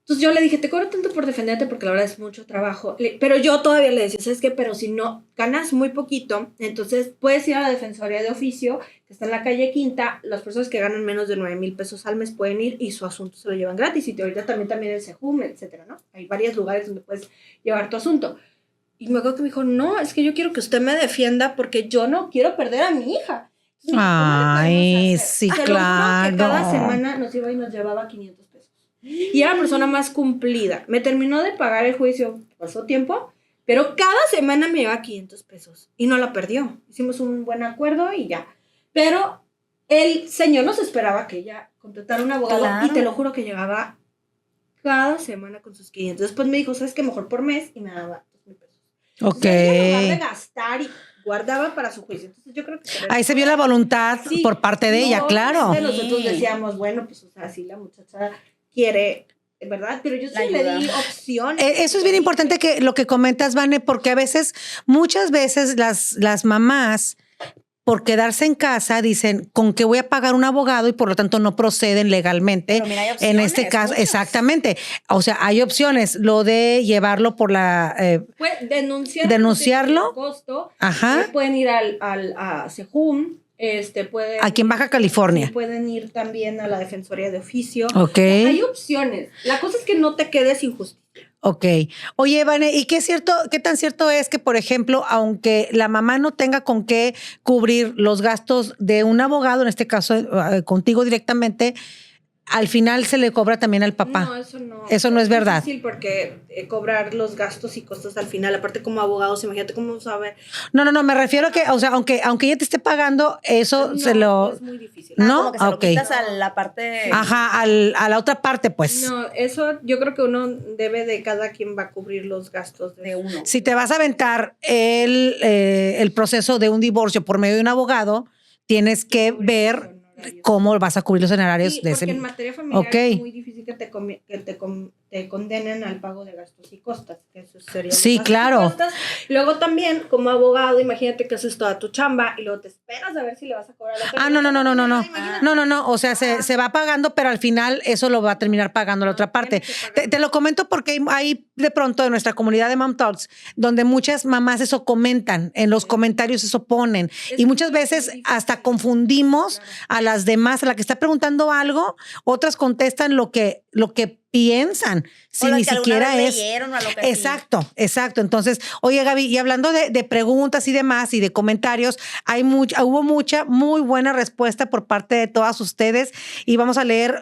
[SPEAKER 3] Entonces yo le dije, te cobro tanto por defenderte porque la verdad es mucho trabajo. Pero yo todavía le decía, ¿sabes qué? Pero si no ganas muy poquito, entonces puedes ir a la Defensoría de Oficio, que está en la calle Quinta. Las personas que ganan menos de 9,000 pesos al mes pueden ir y su asunto se lo llevan gratis. Y ahorita también el CEJUM, etcétera, ¿no? Hay varios lugares donde puedes llevar tu asunto. Y me acuerdo que me dijo, no, es que yo quiero que usted me defienda porque yo no quiero perder a mi hija. Entonces,
[SPEAKER 2] Ay, sí,
[SPEAKER 3] se lo juro que cada
[SPEAKER 2] claro.
[SPEAKER 3] semana nos iba y nos llevaba 500 pesos. Y era la persona más cumplida. Me terminó de pagar el juicio, pasó tiempo, pero cada semana me llevaba 500 pesos. Y no la perdió. Hicimos un buen acuerdo y ya. Pero el señor nos esperaba que ella contratara un abogado.
[SPEAKER 1] Claro.
[SPEAKER 3] Y te lo juro que llegaba cada semana con sus 500. Después me dijo, ¿sabes qué? Mejor por mes. Y me daba 2,000 pesos.
[SPEAKER 2] Ok.
[SPEAKER 3] Entonces, ella, en lugar de gastar y guardaba para su juicio. Entonces yo creo que...
[SPEAKER 2] Ahí se vio la voluntad
[SPEAKER 3] Sí.
[SPEAKER 2] por parte de ella,
[SPEAKER 3] No,
[SPEAKER 2] claro.
[SPEAKER 3] Nosotros decíamos, bueno, pues, o sea, si la muchacha quiere, ¿verdad? Pero yo sí
[SPEAKER 1] La
[SPEAKER 3] le
[SPEAKER 1] ayuda.
[SPEAKER 3] di opciones.
[SPEAKER 2] Eso es bien importante que lo que comentas, Vane, porque muchas veces las mamás, por quedarse en casa, dicen, ¿con qué voy a pagar un abogado? Y por lo tanto no proceden legalmente.
[SPEAKER 1] Pero mira, hay
[SPEAKER 2] En
[SPEAKER 1] opciones,
[SPEAKER 2] este caso,
[SPEAKER 1] muchas.
[SPEAKER 2] exactamente. O sea, hay opciones. Lo de llevarlo por la... Denunciarlo.
[SPEAKER 3] Sin costo.
[SPEAKER 2] Ajá.
[SPEAKER 3] Pueden ir a CEJUM. Pueden,
[SPEAKER 2] Aquí en Baja California.
[SPEAKER 3] pueden ir también a la Defensoría de Oficio.
[SPEAKER 2] Ok.
[SPEAKER 3] Hay opciones. La cosa es que no te quedes sin justicia.
[SPEAKER 2] Ok. Oye, Vane, ¿y qué tan cierto es que, por ejemplo, aunque la mamá no tenga con qué cubrir los gastos de un abogado, en este caso contigo directamente, al final se le cobra también al papá.
[SPEAKER 3] No, eso no.
[SPEAKER 2] Eso no es verdad.
[SPEAKER 3] Es difícil porque cobrar los gastos y costos al final, aparte como abogados, imagínate cómo saber.
[SPEAKER 2] No, me refiero a que, o sea, aunque ella te esté pagando, eso
[SPEAKER 3] No,
[SPEAKER 2] se lo...
[SPEAKER 3] es muy difícil.
[SPEAKER 2] ¿No?
[SPEAKER 1] Como que se lo
[SPEAKER 2] Ok.
[SPEAKER 1] quitas a la parte...
[SPEAKER 2] Ajá, a la otra parte, pues.
[SPEAKER 3] No, eso yo creo que uno debe de cada quien va a cubrir los gastos
[SPEAKER 1] de uno.
[SPEAKER 2] Si te vas a aventar el proceso de un divorcio por medio de un abogado, tienes que ver cómo vas a cubrir los honorarios
[SPEAKER 3] Sí,
[SPEAKER 2] de
[SPEAKER 3] porque
[SPEAKER 2] ese.
[SPEAKER 3] en materia familiar
[SPEAKER 2] Ok.
[SPEAKER 3] es muy difícil que te condenen al pago de gastos y costas. Que eso sería los
[SPEAKER 2] Sí,
[SPEAKER 3] gastos y
[SPEAKER 2] claro.
[SPEAKER 3] costas. Luego también, como abogado, imagínate que haces toda tu chamba y luego te esperas a ver si le vas a cobrar a la
[SPEAKER 2] Ah, no.
[SPEAKER 3] Imagínate.
[SPEAKER 2] No. O sea, se va pagando, pero al final eso lo va a terminar pagando la otra parte.
[SPEAKER 3] Tienes que pagar.
[SPEAKER 2] Te lo comento porque hay de pronto en nuestra comunidad de Mom Talks, donde muchas mamás eso comentan, en los comentarios eso ponen.
[SPEAKER 3] Es
[SPEAKER 2] Y muchas
[SPEAKER 3] muy
[SPEAKER 2] veces
[SPEAKER 3] difícil.
[SPEAKER 2] hasta confundimos a las demás, a la que está preguntando algo, otras contestan lo que piensan, si
[SPEAKER 1] O lo
[SPEAKER 2] ni
[SPEAKER 1] que alguna
[SPEAKER 2] siquiera
[SPEAKER 1] vez
[SPEAKER 2] es.
[SPEAKER 1] leyeron o a lo que
[SPEAKER 2] Exacto. Entonces, oye, Gaby, y hablando de preguntas y demás y de comentarios, hubo mucha, muy buena respuesta por parte de todas ustedes y vamos a leer,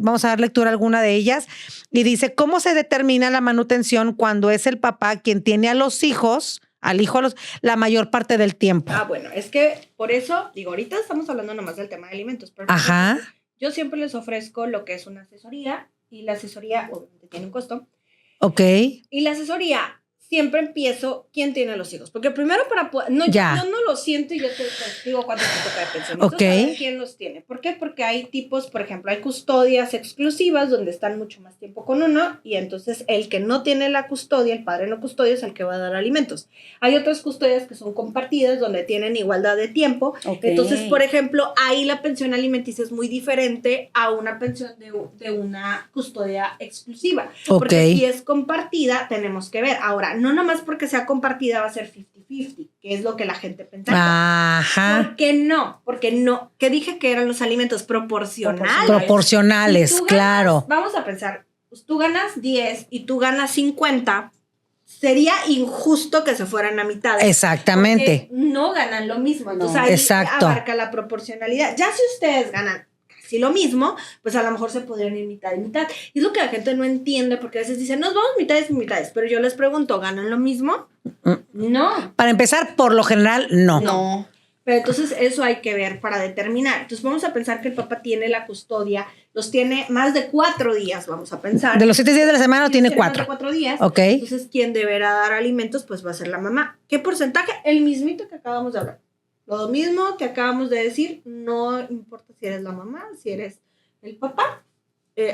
[SPEAKER 2] vamos a dar lectura a alguna de ellas. Y dice, ¿cómo se determina la manutención cuando es el papá quien tiene a los hijos, al hijo la mayor parte del tiempo?
[SPEAKER 3] Ah, bueno, es que por eso, digo, ahorita estamos hablando nomás del tema de alimentos, pero
[SPEAKER 2] Ajá.
[SPEAKER 3] yo siempre les ofrezco lo que es una asesoría y la asesoría obviamente tiene un costo.
[SPEAKER 2] Ok.
[SPEAKER 3] Y la asesoría siempre empiezo quién tiene los hijos, porque primero para poder, no,
[SPEAKER 2] Ya.
[SPEAKER 3] yo no lo siento y yo te digo cuánto te toca de pensión. Necesito
[SPEAKER 2] Ok.
[SPEAKER 3] saber quién los tiene. ¿Por qué? Porque hay tipos, por ejemplo, hay custodias exclusivas donde están mucho más tiempo con uno y entonces el que no tiene la custodia, el padre no custodia, es el que va a dar alimentos. Hay otras custodias que son compartidas donde tienen igualdad de tiempo.
[SPEAKER 1] Ok.
[SPEAKER 3] Entonces, por ejemplo, ahí la pensión alimenticia es muy diferente a una pensión de una custodia exclusiva.
[SPEAKER 2] Ok.
[SPEAKER 3] Porque si es compartida, tenemos que ver. Ahora, no nomás porque sea compartida va a ser 50-50, que es lo que la gente pensaría.
[SPEAKER 2] Ajá.
[SPEAKER 3] ¿Por qué no? Porque no, que dije que eran los alimentos proporcionales.
[SPEAKER 2] Proporcionales,
[SPEAKER 3] Si tú ganas,
[SPEAKER 2] claro.
[SPEAKER 3] vamos a pensar, pues tú ganas 10 y tú ganas 50, sería injusto que se fueran a mitad.
[SPEAKER 2] Exactamente.
[SPEAKER 3] No ganan lo mismo. Entonces
[SPEAKER 1] No.
[SPEAKER 3] ahí
[SPEAKER 2] Exacto.
[SPEAKER 3] abarca la proporcionalidad. Ya si ustedes ganan casi lo mismo, pues a lo mejor se podrían ir mitad y mitad. Y es lo que la gente no entiende, porque a veces dicen, nos vamos mitades y mitades. Pero yo les pregunto, ¿ganan lo mismo? No.
[SPEAKER 2] Para empezar, por lo general, no.
[SPEAKER 1] No.
[SPEAKER 3] Pero entonces eso hay que ver para determinar. Entonces vamos a pensar que el papá tiene la custodia, los tiene más de 4 días, vamos a pensar.
[SPEAKER 2] De los 7 días de la semana
[SPEAKER 3] Si
[SPEAKER 2] tiene
[SPEAKER 3] más de
[SPEAKER 2] 4.
[SPEAKER 3] 4 días.
[SPEAKER 2] Ok.
[SPEAKER 3] Entonces, quien deberá dar alimentos, pues va a ser la mamá. ¿Qué porcentaje? El mismito que acabamos de hablar. Lo mismo que acabamos de decir, no importa si eres la mamá, si eres el papá,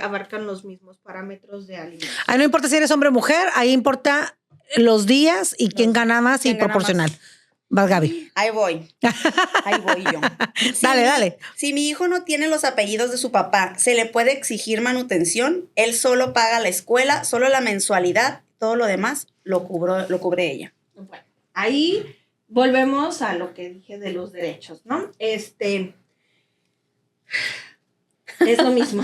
[SPEAKER 3] abarcan los mismos parámetros de alimentos.
[SPEAKER 2] Ahí no importa si eres hombre o mujer, ahí importa los días y quién gana más y
[SPEAKER 1] quién gana
[SPEAKER 2] proporcional. Vas, Gaby.
[SPEAKER 1] Ahí voy yo.
[SPEAKER 2] Dale.
[SPEAKER 1] Si mi hijo no tiene los apellidos de su papá, ¿se le puede exigir manutención? Él solo paga la escuela, solo la mensualidad, todo lo demás lo cubre ella.
[SPEAKER 3] Bueno, ahí volvemos a lo que dije de los derechos, ¿no? Es lo mismo.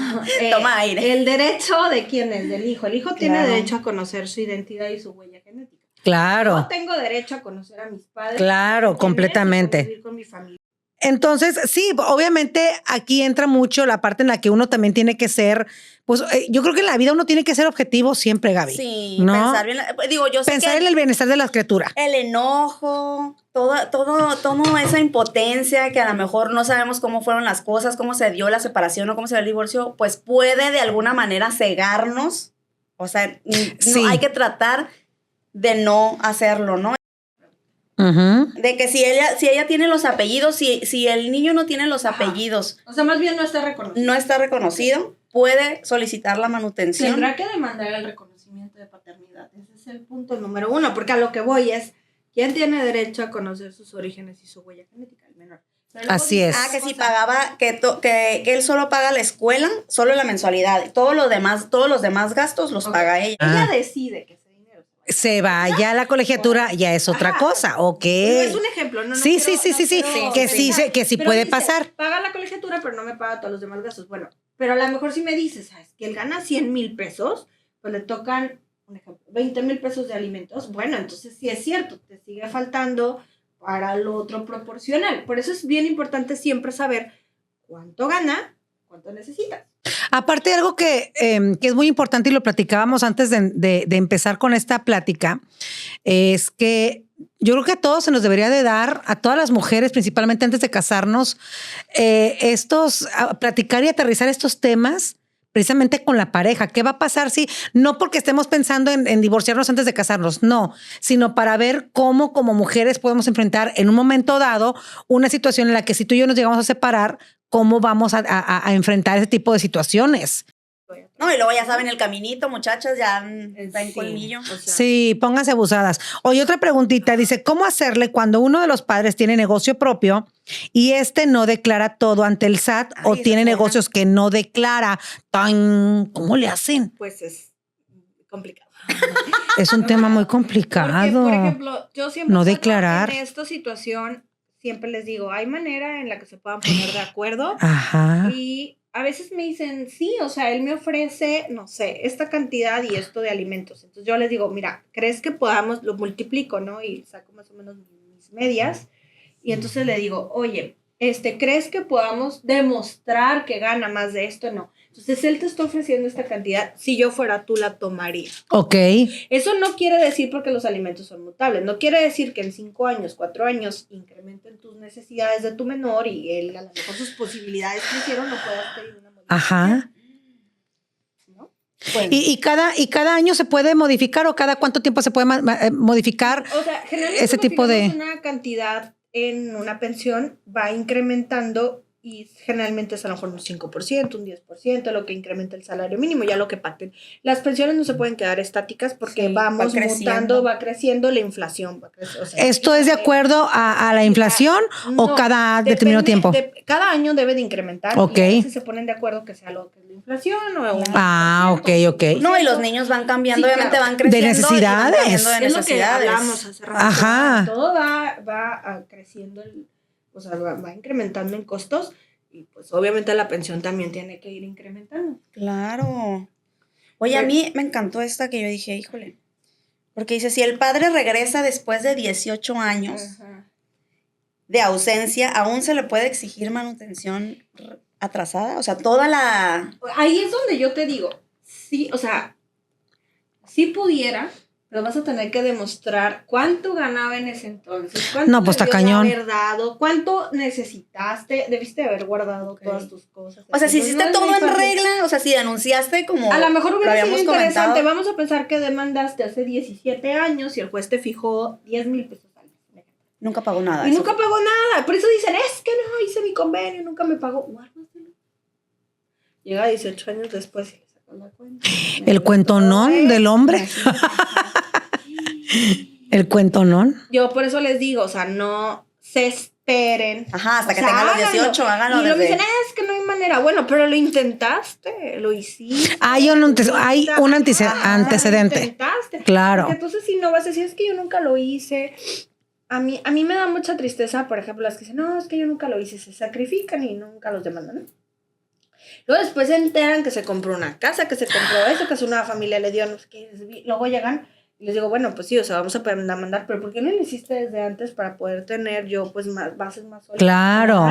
[SPEAKER 1] Toma aire.
[SPEAKER 3] El derecho de quién es, del hijo. El hijo tiene
[SPEAKER 1] Claro.
[SPEAKER 3] derecho a conocer su identidad y su huella genética.
[SPEAKER 2] Claro.
[SPEAKER 3] Yo tengo derecho a conocer a mis padres.
[SPEAKER 2] Claro,
[SPEAKER 3] tener
[SPEAKER 2] completamente.
[SPEAKER 3] y convivir con mi familia.
[SPEAKER 2] Entonces, sí, obviamente aquí entra mucho la parte en la que uno también tiene que ser, pues yo creo que en la vida uno tiene que ser objetivo siempre, Gaby.
[SPEAKER 1] Sí,
[SPEAKER 2] ¿no?
[SPEAKER 1] pensar bien. Digo, yo sé
[SPEAKER 2] Pensar
[SPEAKER 1] que
[SPEAKER 2] en el bienestar de la criatura.
[SPEAKER 1] el enojo, toda esa impotencia que a lo mejor no sabemos cómo fueron las cosas, cómo se dio la separación o cómo se dio el divorcio, pues puede de alguna manera cegarnos. O sea,
[SPEAKER 2] Sí.
[SPEAKER 1] hay que tratar de no hacerlo, ¿no?
[SPEAKER 2] Ujú.
[SPEAKER 1] De que si ella tiene los apellidos, si el niño no tiene los apellidos,
[SPEAKER 3] O sea, más bien no está reconocido.
[SPEAKER 1] no está reconocido, puede solicitar la manutención.
[SPEAKER 3] Tendrá que demandar el reconocimiento de paternidad. Ese es el punto número 1, porque a lo que voy es, ¿quién tiene derecho a conocer sus orígenes y su huella genética? El menor. Pero luego
[SPEAKER 2] Así
[SPEAKER 3] dice,
[SPEAKER 2] es.
[SPEAKER 1] Ah, que si pagaba, que él solo paga la escuela, solo la mensualidad. Todos los demás gastos los
[SPEAKER 3] Ok.
[SPEAKER 1] paga ella.
[SPEAKER 3] Ella decide que ese dinero
[SPEAKER 2] Se vaya a la colegiatura, ya es otra
[SPEAKER 3] Ajá.
[SPEAKER 2] cosa, ¿ok?
[SPEAKER 3] Es un ejemplo, no
[SPEAKER 2] Sí,
[SPEAKER 3] quiero-
[SPEAKER 2] sí,
[SPEAKER 3] no quiero
[SPEAKER 2] que sí,
[SPEAKER 3] pensar.
[SPEAKER 2] que sí
[SPEAKER 3] Pero
[SPEAKER 2] puede
[SPEAKER 3] dice,
[SPEAKER 2] pasar.
[SPEAKER 3] Paga la colegiatura, pero no me paga todos los demás gastos. Bueno, pero a lo mejor si me dices, ¿sabes? Que él gana 100,000 pesos, pues le tocan, un ejemplo, 20,000 pesos de alimentos. Bueno, entonces sí es cierto, te sigue faltando para lo otro proporcional. Por eso es bien importante siempre saber cuánto gana, cuánto necesitas.
[SPEAKER 2] Aparte, algo que es muy importante y lo platicábamos antes de empezar con esta plática, es que yo creo que a todos se nos debería de dar, a todas las mujeres, principalmente antes de casarnos, platicar y aterrizar estos temas precisamente con la pareja. ¿Qué va a pasar si, no porque estemos pensando en divorciarnos antes de casarnos, no, sino para ver cómo como mujeres podemos enfrentar en un momento dado una situación en la que si tú y yo nos llegamos a separar, cómo vamos a enfrentar ese tipo de situaciones?
[SPEAKER 1] No, y luego ya saben el caminito, muchachas, ya está en colmillo.
[SPEAKER 3] O sea,
[SPEAKER 2] Sí, pónganse abusadas. Oye, otra preguntita, dice, ¿cómo hacerle cuando uno de los padres tiene negocio propio y no declara todo ante el SAT o
[SPEAKER 1] Ay,
[SPEAKER 2] tiene
[SPEAKER 1] esa es buena.
[SPEAKER 2] negocios que no declara? ¿Cómo le hacen?
[SPEAKER 3] pues es complicado.
[SPEAKER 2] Es un tema muy
[SPEAKER 3] Porque,
[SPEAKER 2] complicado.
[SPEAKER 3] por ejemplo, yo siempre
[SPEAKER 2] No
[SPEAKER 3] cuando
[SPEAKER 2] declarar.
[SPEAKER 3] en esta situación siempre les digo, hay manera en la que se puedan poner de acuerdo
[SPEAKER 2] Ajá.
[SPEAKER 3] y a veces me dicen, sí, o sea, él me ofrece, no sé, esta cantidad y esto de alimentos. Entonces yo les digo, mira, ¿crees que podamos, lo multiplico, ¿no? Y saco más o menos mis medias. Y entonces le digo, oye, ¿crees que podamos demostrar que gana más de esto? No. Entonces él te está ofreciendo esta cantidad, si yo fuera tú la tomaría.
[SPEAKER 2] Ok.
[SPEAKER 3] Eso no quiere decir porque los alimentos son mutables, no quiere decir que en 5 años, 4 años incrementen tus necesidades de tu menor y él a lo mejor sus posibilidades crecieron, no puedas pedir una modificación.
[SPEAKER 2] Ajá.
[SPEAKER 3] ¿No?
[SPEAKER 1] Bueno,
[SPEAKER 2] ¿Y cada año se puede modificar o cada cuánto tiempo se puede modificar
[SPEAKER 3] O sea, generalmente
[SPEAKER 2] ese
[SPEAKER 3] cuando
[SPEAKER 2] tipo de...
[SPEAKER 3] fijamos una cantidad en una pensión va incrementando y generalmente es a lo mejor un 5%, un 10%, lo que incrementa el salario mínimo, ya lo que pacten. Las pensiones no se pueden quedar estáticas porque
[SPEAKER 1] Sí,
[SPEAKER 3] vamos
[SPEAKER 1] va creciendo.
[SPEAKER 3] mutando, va creciendo, la inflación va creciendo. O sea,
[SPEAKER 2] ¿Esto es de acuerdo a la inflación o
[SPEAKER 3] no,
[SPEAKER 2] cada
[SPEAKER 3] depende
[SPEAKER 2] determinado tiempo?
[SPEAKER 3] Cada año debe de incrementar.
[SPEAKER 2] Ok.
[SPEAKER 3] Y a veces se ponen de acuerdo que sea lo que es la inflación o un
[SPEAKER 2] Ah,
[SPEAKER 3] 10%,
[SPEAKER 2] ok, ok.
[SPEAKER 1] no, y los niños van cambiando,
[SPEAKER 3] Sí,
[SPEAKER 1] obviamente
[SPEAKER 3] claro.
[SPEAKER 1] van creciendo.
[SPEAKER 2] necesidades.
[SPEAKER 1] Y van cambiando de
[SPEAKER 3] Es lo que
[SPEAKER 1] necesidades.
[SPEAKER 3] hablamos hace rato.
[SPEAKER 2] Ajá.
[SPEAKER 3] Todo va creciendo, o sea, va incrementando en costos y pues obviamente la pensión también tiene que ir incrementando.
[SPEAKER 1] Claro. Oye, a
[SPEAKER 3] Pero-
[SPEAKER 1] mí me encantó esta que yo dije, híjole. Porque dice, si el padre regresa después de 18 años
[SPEAKER 3] Ajá.
[SPEAKER 1] de ausencia, ¿aún se le puede exigir manutención atrasada? O sea, toda la...
[SPEAKER 3] Ahí es donde yo te digo, sí, o sea, si pudiera, pero vas a tener que demostrar cuánto ganaba en ese entonces, cuánto
[SPEAKER 2] No, pues, está
[SPEAKER 3] debió de
[SPEAKER 2] cañón.
[SPEAKER 3] haber dado, cuánto necesitaste, debiste haber guardado todas tus cosas.
[SPEAKER 1] O sea, si
[SPEAKER 3] Entonces,
[SPEAKER 1] hiciste
[SPEAKER 3] no es
[SPEAKER 1] todo
[SPEAKER 3] muy
[SPEAKER 1] en
[SPEAKER 3] fácil.
[SPEAKER 1] regla, o sea, si denunciaste como
[SPEAKER 3] A lo mejor
[SPEAKER 1] lo
[SPEAKER 3] hubiera sido
[SPEAKER 1] habíamos
[SPEAKER 3] interesante.
[SPEAKER 1] comentado.
[SPEAKER 3] Vamos a pensar que demandaste hace 17 años y el juez te fijó 10,000 pesos al mes.
[SPEAKER 1] Nunca pagó nada.
[SPEAKER 3] Y
[SPEAKER 1] eso
[SPEAKER 3] nunca
[SPEAKER 1] fue.
[SPEAKER 3] pagó nada. Por eso dicen, es que no hice mi convenio, nunca me pagó. Guárdatelo. Llega 18 años después y le sacó la cuenta.
[SPEAKER 2] El cuentonón del hombre. El cuentonón.
[SPEAKER 3] Yo por eso les digo, o sea, no se esperen.
[SPEAKER 1] Ajá, hasta
[SPEAKER 3] O
[SPEAKER 1] que
[SPEAKER 3] sea,
[SPEAKER 1] tengan los
[SPEAKER 3] háganlo.
[SPEAKER 1] 18, háganlo
[SPEAKER 3] Y luego
[SPEAKER 1] desde...
[SPEAKER 3] dicen, es que no hay manera. Bueno, pero lo intentaste, lo hiciste.
[SPEAKER 2] Hay un
[SPEAKER 3] Ajá,
[SPEAKER 2] antecedente.
[SPEAKER 3] Lo intentaste.
[SPEAKER 2] Claro.
[SPEAKER 3] Porque entonces si no vas a decir, es que yo nunca lo hice. A mí me da mucha tristeza, por ejemplo, las que dicen, no, es que yo nunca lo hice, se sacrifican y nunca los demandan, ¿no? Luego después se enteran que se compró una casa, que se compró esto, que su nueva familia le dio, no sé qué. Luego llegan y les digo, bueno, pues sí, o sea, vamos a demandar, pero ¿por qué no lo hiciste desde antes para poder tener yo, pues, más bases más sólidas?
[SPEAKER 2] Claro,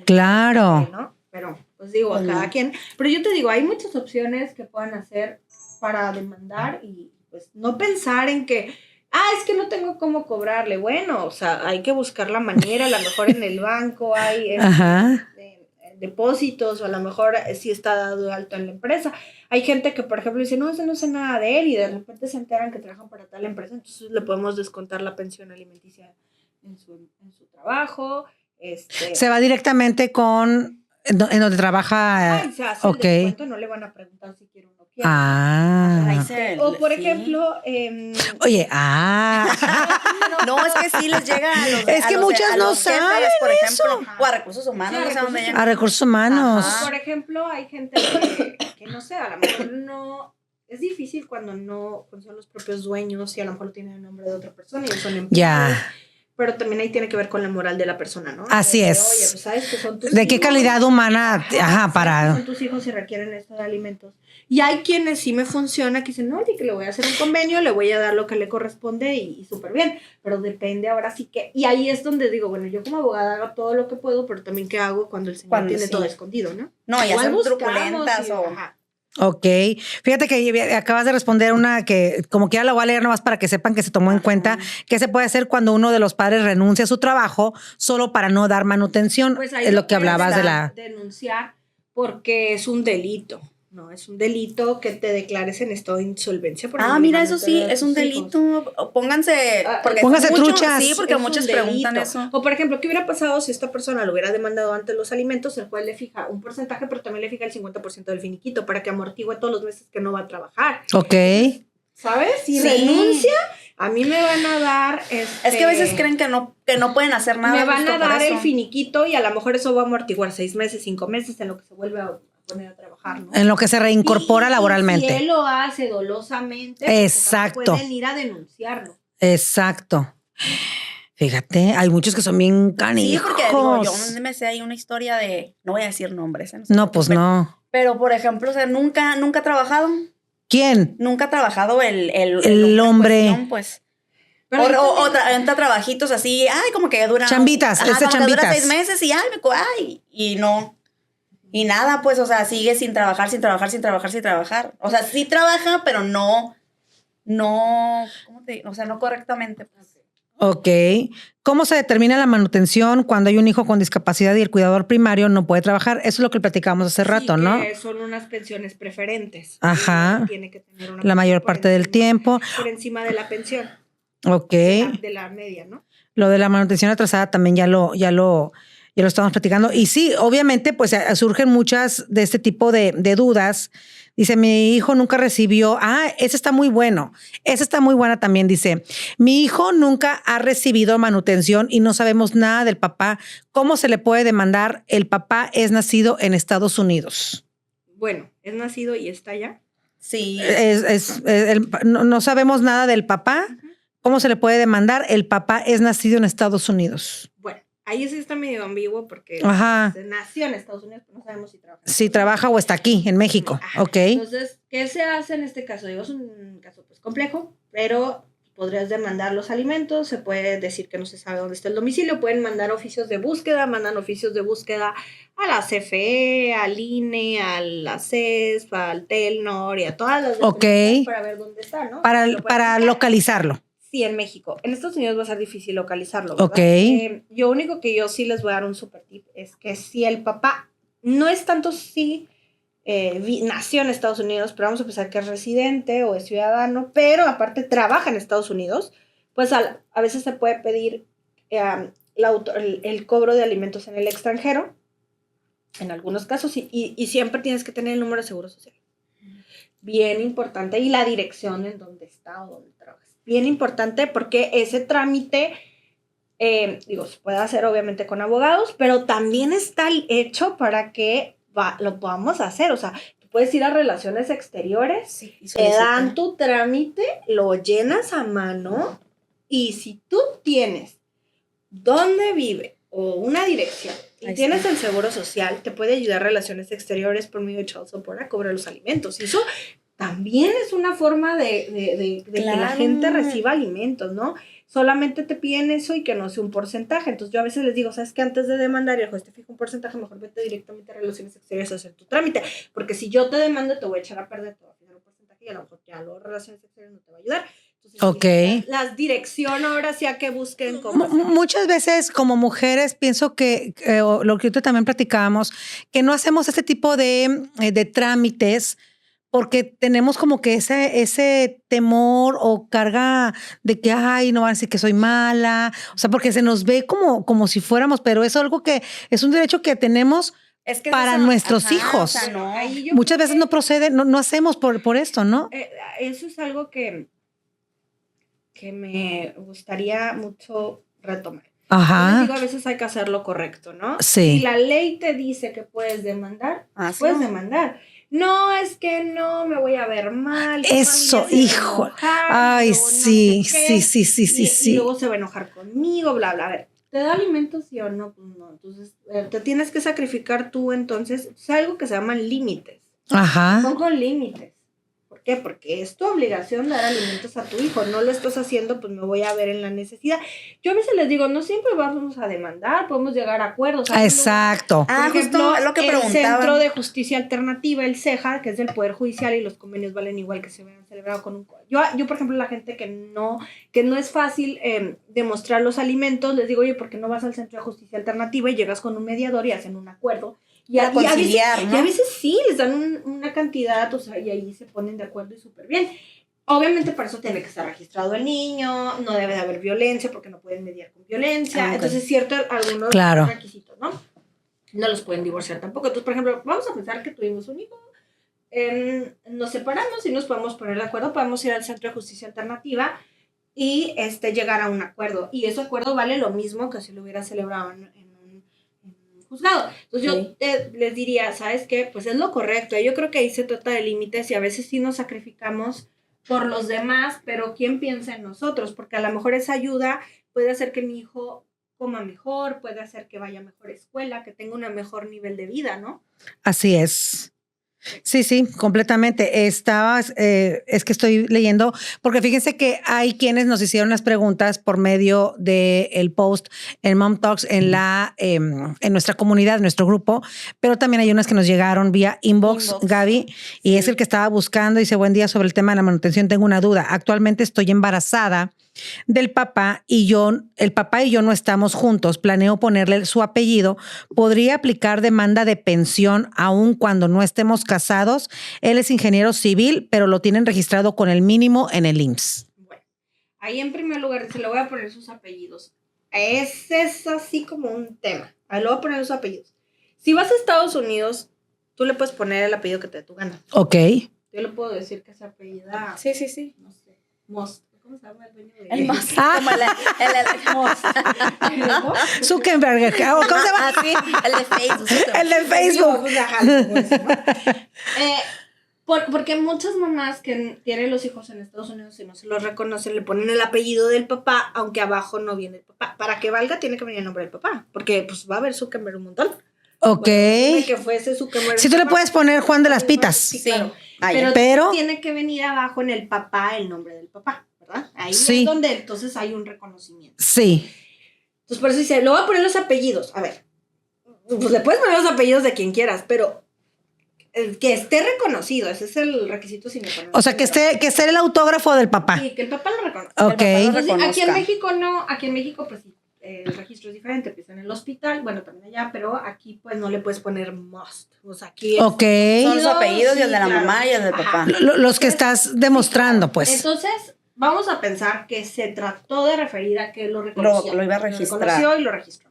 [SPEAKER 2] claro.
[SPEAKER 3] ¿No? Pero, pues digo, a cada quien. Pero yo te digo, hay muchas opciones que puedan hacer para demandar y, pues, no pensar en que, es que no tengo cómo cobrarle. Bueno, o sea, hay que buscar la manera, a lo mejor en el banco hay
[SPEAKER 2] Ajá.
[SPEAKER 3] depósitos o a lo mejor sí está dado alto en la empresa. Hay gente que, por ejemplo, dice, no, no sé nada de él y de repente se enteran que trabajan para tal empresa, entonces le podemos descontar la pensión alimenticia en su trabajo.
[SPEAKER 2] Se va directamente con en donde trabaja.
[SPEAKER 3] Se hace
[SPEAKER 2] ok.
[SPEAKER 3] el descuento, no le van a preguntar si quiere o no quiere.
[SPEAKER 1] Ahí
[SPEAKER 2] Ah.
[SPEAKER 1] se-
[SPEAKER 3] O por
[SPEAKER 1] sí.
[SPEAKER 3] ejemplo,
[SPEAKER 2] Oye,
[SPEAKER 1] No, es que sí les llega a los...
[SPEAKER 2] Es que muchas
[SPEAKER 1] a
[SPEAKER 2] no
[SPEAKER 1] los jefes,
[SPEAKER 2] saben
[SPEAKER 1] por ejemplo,
[SPEAKER 3] eso.
[SPEAKER 1] o a recursos humanos,
[SPEAKER 3] Sí, a
[SPEAKER 1] no sé a dónde
[SPEAKER 3] recursos
[SPEAKER 1] llegan.
[SPEAKER 2] a recursos humanos.
[SPEAKER 1] Ajá.
[SPEAKER 3] por ejemplo, hay gente que no sé, a lo mejor no. Es difícil cuando son los propios dueños y a lo mejor lo tienen el nombre de otra persona y son empleados.
[SPEAKER 2] Ya.
[SPEAKER 3] pero también ahí tiene que ver con la moral de la persona, ¿no?
[SPEAKER 2] Así
[SPEAKER 3] Oye,
[SPEAKER 2] es.
[SPEAKER 3] pues sabes que son tus
[SPEAKER 2] ¿De
[SPEAKER 3] hijos.
[SPEAKER 2] qué calidad humana? Ajá, para...
[SPEAKER 3] Son tus hijos y requieren estos alimentos. Y hay quienes sí me funciona, que dicen, no, oye, que le voy a hacer un convenio, le voy a dar lo que le corresponde y súper bien. Pero depende ahora sí que... Y ahí es donde digo, bueno, yo como abogada hago todo lo que puedo, pero también qué hago cuando el señor tiene todo escondido, ¿no?
[SPEAKER 1] No, ya
[SPEAKER 3] Igual
[SPEAKER 1] son truculentas o...
[SPEAKER 3] Ajá.
[SPEAKER 2] Ok, fíjate que acabas de responder una que como que ya la voy a leer nomás para que sepan que se tomó en cuenta qué se puede hacer cuando uno de los padres renuncia a su trabajo solo para no dar manutención.
[SPEAKER 3] Pues ahí
[SPEAKER 2] es lo que hablabas de la...
[SPEAKER 3] denunciar porque es un delito. No, es un delito que te declares en estado de insolvencia. Por
[SPEAKER 1] mira, eso sí, es un delito. Pónganse, porque
[SPEAKER 2] pónganse
[SPEAKER 1] mucho,
[SPEAKER 2] truchas.
[SPEAKER 1] sí, porque muchos preguntan
[SPEAKER 3] delito.
[SPEAKER 1] eso.
[SPEAKER 3] O por ejemplo, ¿qué hubiera pasado si esta persona lo hubiera demandado antes los alimentos? El juez le fija un porcentaje, pero también le fija el 50% del finiquito para que amortigue todos los meses que no va a trabajar.
[SPEAKER 2] Ok.
[SPEAKER 3] ¿Sabes? Si renuncia, a mí me van a dar...
[SPEAKER 1] Es que a veces creen que no pueden hacer nada.
[SPEAKER 3] Me van a dar el finiquito y a lo mejor eso va a amortiguar 6 meses, 5 meses en lo que se vuelve a poner a trabajar, ¿no?
[SPEAKER 2] En lo que se reincorpora laboralmente.
[SPEAKER 3] Si él lo hace dolosamente,
[SPEAKER 2] exacto,
[SPEAKER 3] pues pueden ir a denunciarlo.
[SPEAKER 2] Exacto. Fíjate, hay muchos que son bien canijos.
[SPEAKER 1] Sí, porque digo, yo me sé ahí una historia de, no voy a decir nombres.
[SPEAKER 2] No, pues no.
[SPEAKER 1] Pero por ejemplo, o sea, nunca ha trabajado.
[SPEAKER 2] ¿Quién?
[SPEAKER 1] Nunca ha trabajado
[SPEAKER 2] el hombre.
[SPEAKER 1] Cuestión, pues. O entra trabajitos así, ay, como que dura.
[SPEAKER 2] Chambitas,
[SPEAKER 1] como
[SPEAKER 2] chambitas.
[SPEAKER 1] que dura 6 meses y y no. Y nada, pues, o sea, sigue sin trabajar. O sea, sí trabaja, pero no, ¿cómo te digo? O sea, no correctamente. Pues.
[SPEAKER 2] Ok. ¿Cómo se determina la manutención cuando hay un hijo con discapacidad y el cuidador primario no puede trabajar? Eso es lo que platicábamos hace rato,
[SPEAKER 3] que
[SPEAKER 2] ¿no?
[SPEAKER 3] Son unas pensiones preferentes.
[SPEAKER 2] Ajá.
[SPEAKER 3] Tiene que tener una
[SPEAKER 2] la mayor parte del tiempo.
[SPEAKER 3] Por encima de la pensión.
[SPEAKER 2] Ok.
[SPEAKER 3] De la media, ¿no?
[SPEAKER 2] Lo de la manutención atrasada también ya lo estamos platicando. Y sí, obviamente, pues surgen muchas de este tipo de dudas. Dice, mi hijo nunca recibió... ese está muy bueno. Esa está muy buena también. Dice, mi hijo nunca ha recibido manutención y no sabemos nada del papá. ¿Cómo se le puede demandar? El papá es nacido en Estados Unidos.
[SPEAKER 3] Bueno, es nacido y está allá.
[SPEAKER 1] Sí.
[SPEAKER 2] No sabemos nada del papá. ¿Cómo se le puede demandar? El papá es nacido en Estados Unidos.
[SPEAKER 3] Bueno, ahí sí está medio ambiguo porque nació en Estados Unidos, pero no sabemos si trabaja.
[SPEAKER 2] Si trabaja o está aquí, en México.
[SPEAKER 3] Ajá.
[SPEAKER 2] Ok.
[SPEAKER 3] Entonces, ¿qué se hace en este caso? Digo, es un caso pues complejo, pero podrías demandar los alimentos, se puede decir que no se sabe dónde está el domicilio, pueden mandar oficios de búsqueda, mandan oficios de búsqueda a la CFE, al INE, a la CES, al Telnor y a todas las para ver dónde está, ¿no?
[SPEAKER 2] Para localizarlo.
[SPEAKER 3] Sí, en México. En Estados Unidos va a ser difícil localizarlo, ¿verdad?
[SPEAKER 2] Ok.
[SPEAKER 3] Yo único que yo sí les voy a dar un super tip es que si el papá no es tanto nació en Estados Unidos, pero vamos a pensar que es residente o es ciudadano, pero aparte trabaja en Estados Unidos, pues a veces se puede pedir el cobro de alimentos en el extranjero, en algunos casos, y siempre tienes que tener el número de seguro social. Bien importante, y la dirección en donde está o donde trabajas. Bien importante porque ese trámite, se puede hacer obviamente con abogados, pero también está hecho para que lo podamos hacer. O sea, tú puedes ir a Relaciones Exteriores, te dan tu trámite, lo llenas a mano, y si tú tienes dónde vive o una dirección y tienes el seguro social, te puede ayudar Relaciones Exteriores por medio de Child Support a cobrar los alimentos. Y eso también es una forma de que la gente reciba alimentos, ¿no? Solamente te piden eso y que no sea un porcentaje. Entonces yo a veces les digo, ¿sabes qué? Antes de demandar y el juez te fija un porcentaje, mejor vete directamente a Relaciones Exteriores a hacer tu trámite. Porque si yo te demando, te voy a echar a perder, te voy a fijar un porcentaje y a lo mejor ya luego Relaciones Exteriores no te va a ayudar. Entonces,
[SPEAKER 2] ok.
[SPEAKER 3] Las dirección ahora sí a que busquen cómo
[SPEAKER 2] muchas veces como mujeres pienso que lo que ahorita también platicábamos, que no hacemos este tipo de trámites porque tenemos como que ese temor o carga de que, no van a decir que soy mala. O sea, porque se nos ve como si fuéramos, pero es algo que es un derecho que tenemos para nuestros hijos.
[SPEAKER 1] O sea, no.
[SPEAKER 2] Muchas veces no procede, no hacemos por esto, ¿no?
[SPEAKER 3] Eso es algo que me gustaría mucho retomar.
[SPEAKER 2] Ajá.
[SPEAKER 3] Yo digo, a veces hay que hacer lo correcto, ¿no?
[SPEAKER 2] Sí.
[SPEAKER 3] Si la ley te dice que puedes demandar, puedes demandar. no, es que no, me voy a ver mal.
[SPEAKER 2] Eso, hijo. Ay, sí, sí.
[SPEAKER 3] Y luego se va a enojar conmigo, bla, bla. A ver, ¿te da alimentos sí o no? Pues no. Entonces, te tienes que sacrificar tú, entonces. Es algo que se llaman límites.
[SPEAKER 2] Ajá.
[SPEAKER 3] Pongo límites. ¿Por qué? Porque es tu obligación dar alimentos a tu hijo. No lo estás haciendo, pues me voy a ver en la necesidad. Yo a veces les digo, no siempre vamos a demandar, podemos llegar a acuerdos.
[SPEAKER 2] Exacto.
[SPEAKER 3] Por ejemplo,
[SPEAKER 1] justo lo que
[SPEAKER 3] el
[SPEAKER 1] preguntaba.
[SPEAKER 3] Centro de Justicia Alternativa, el CEJA, que es del Poder Judicial, y los convenios valen igual que se hubieran celebrado con un... Yo, por ejemplo, la gente que no es fácil demostrar los alimentos, les digo, oye, ¿por qué no vas al Centro de Justicia Alternativa y llegas con un mediador y hacen un acuerdo? Y a veces sí, les dan una cantidad, o sea, y ahí se ponen de acuerdo y súper bien. Obviamente para eso tiene que estar registrado el niño, no debe de haber violencia porque no pueden mediar con violencia. Okay. Entonces, cierto, algunos requisitos, ¿no? No los pueden divorciar tampoco. Entonces, por ejemplo, vamos a pensar que tuvimos un hijo, nos separamos y nos podemos poner de acuerdo, podemos ir al Centro de Justicia Alternativa y llegar a un acuerdo. Y ese acuerdo vale lo mismo que si lo hubiera celebrado en juzgado. Entonces yo les diría, ¿sabes qué? Pues es lo correcto. Yo creo que ahí se trata de límites y a veces sí nos sacrificamos por los demás, pero ¿quién piensa en nosotros? Porque a lo mejor esa ayuda puede hacer que mi hijo coma mejor, puede hacer que vaya a mejor escuela, que tenga un mejor nivel de vida, ¿no?
[SPEAKER 2] Así es. Sí, completamente. Es que estoy leyendo, porque fíjense que hay quienes nos hicieron las preguntas por medio del post en Mom Talks en nuestra comunidad, en nuestro grupo, pero también hay unas que nos llegaron vía inbox. Gaby, y es el que estaba buscando. Dice, buen día, sobre el tema de la manutención, tengo una duda. Actualmente estoy embarazada del papá y el papá y yo no estamos juntos. Planeo ponerle su apellido. ¿Podría aplicar demanda de pensión aun cuando no estemos casados? Él es ingeniero civil, pero lo tienen registrado con el mínimo en el IMSS.
[SPEAKER 3] Bueno, ahí en primer lugar se le voy a poner sus apellidos. Ese es así como un tema. Ahí le voy a poner sus apellidos. Si vas a Estados Unidos, tú le puedes poner el apellido que te dé tu gana.
[SPEAKER 2] Ok.
[SPEAKER 3] Yo le puedo decir que se apellida...
[SPEAKER 1] Sí.
[SPEAKER 3] No sé. Most. ¿Cómo se llama el dueño de
[SPEAKER 1] el Most? Como el Most.
[SPEAKER 2] Zuckerberg. ¿Cómo se llama?
[SPEAKER 1] Sí, el de Facebook.
[SPEAKER 2] El de Facebook.
[SPEAKER 3] Porque muchas mamás que tienen los hijos en Estados Unidos y no se los reconocen, le ponen el apellido del papá, aunque abajo no viene el papá. Para que valga, tiene que venir el nombre del papá, porque pues va a haber Zuckerberg un montón.
[SPEAKER 2] Ok.
[SPEAKER 3] Bueno, que fuese Zuckerberg.
[SPEAKER 2] Si tú le puedes poner Juan de las Pitas.
[SPEAKER 3] Sí, claro. Pero tiene que venir abajo en el papá el nombre del papá, ¿verdad? Ahí es donde entonces hay un reconocimiento.
[SPEAKER 2] Sí.
[SPEAKER 3] Entonces por eso dice, le voy a poner los apellidos. A ver, pues le puedes poner los apellidos de quien quieras, pero que esté reconocido, ese es el requisito sine qua non.
[SPEAKER 2] O sea, que esté el autógrafo del papá.
[SPEAKER 3] Sí, que el papá lo reconozca.
[SPEAKER 2] Ok.
[SPEAKER 3] Entonces, aquí en México no, aquí en México pues sí, el registro es diferente, empieza en el hospital, bueno, también allá, pero aquí pues no le puedes poner must. O sea, aquí es
[SPEAKER 1] son los apellidos y el de la mamá y el del papá.
[SPEAKER 2] Los que estás demostrando, pues.
[SPEAKER 3] Entonces, vamos a pensar que se trató de referir a que lo reconoció.
[SPEAKER 1] Lo iba a registrar.
[SPEAKER 3] Lo reconoció y lo registró.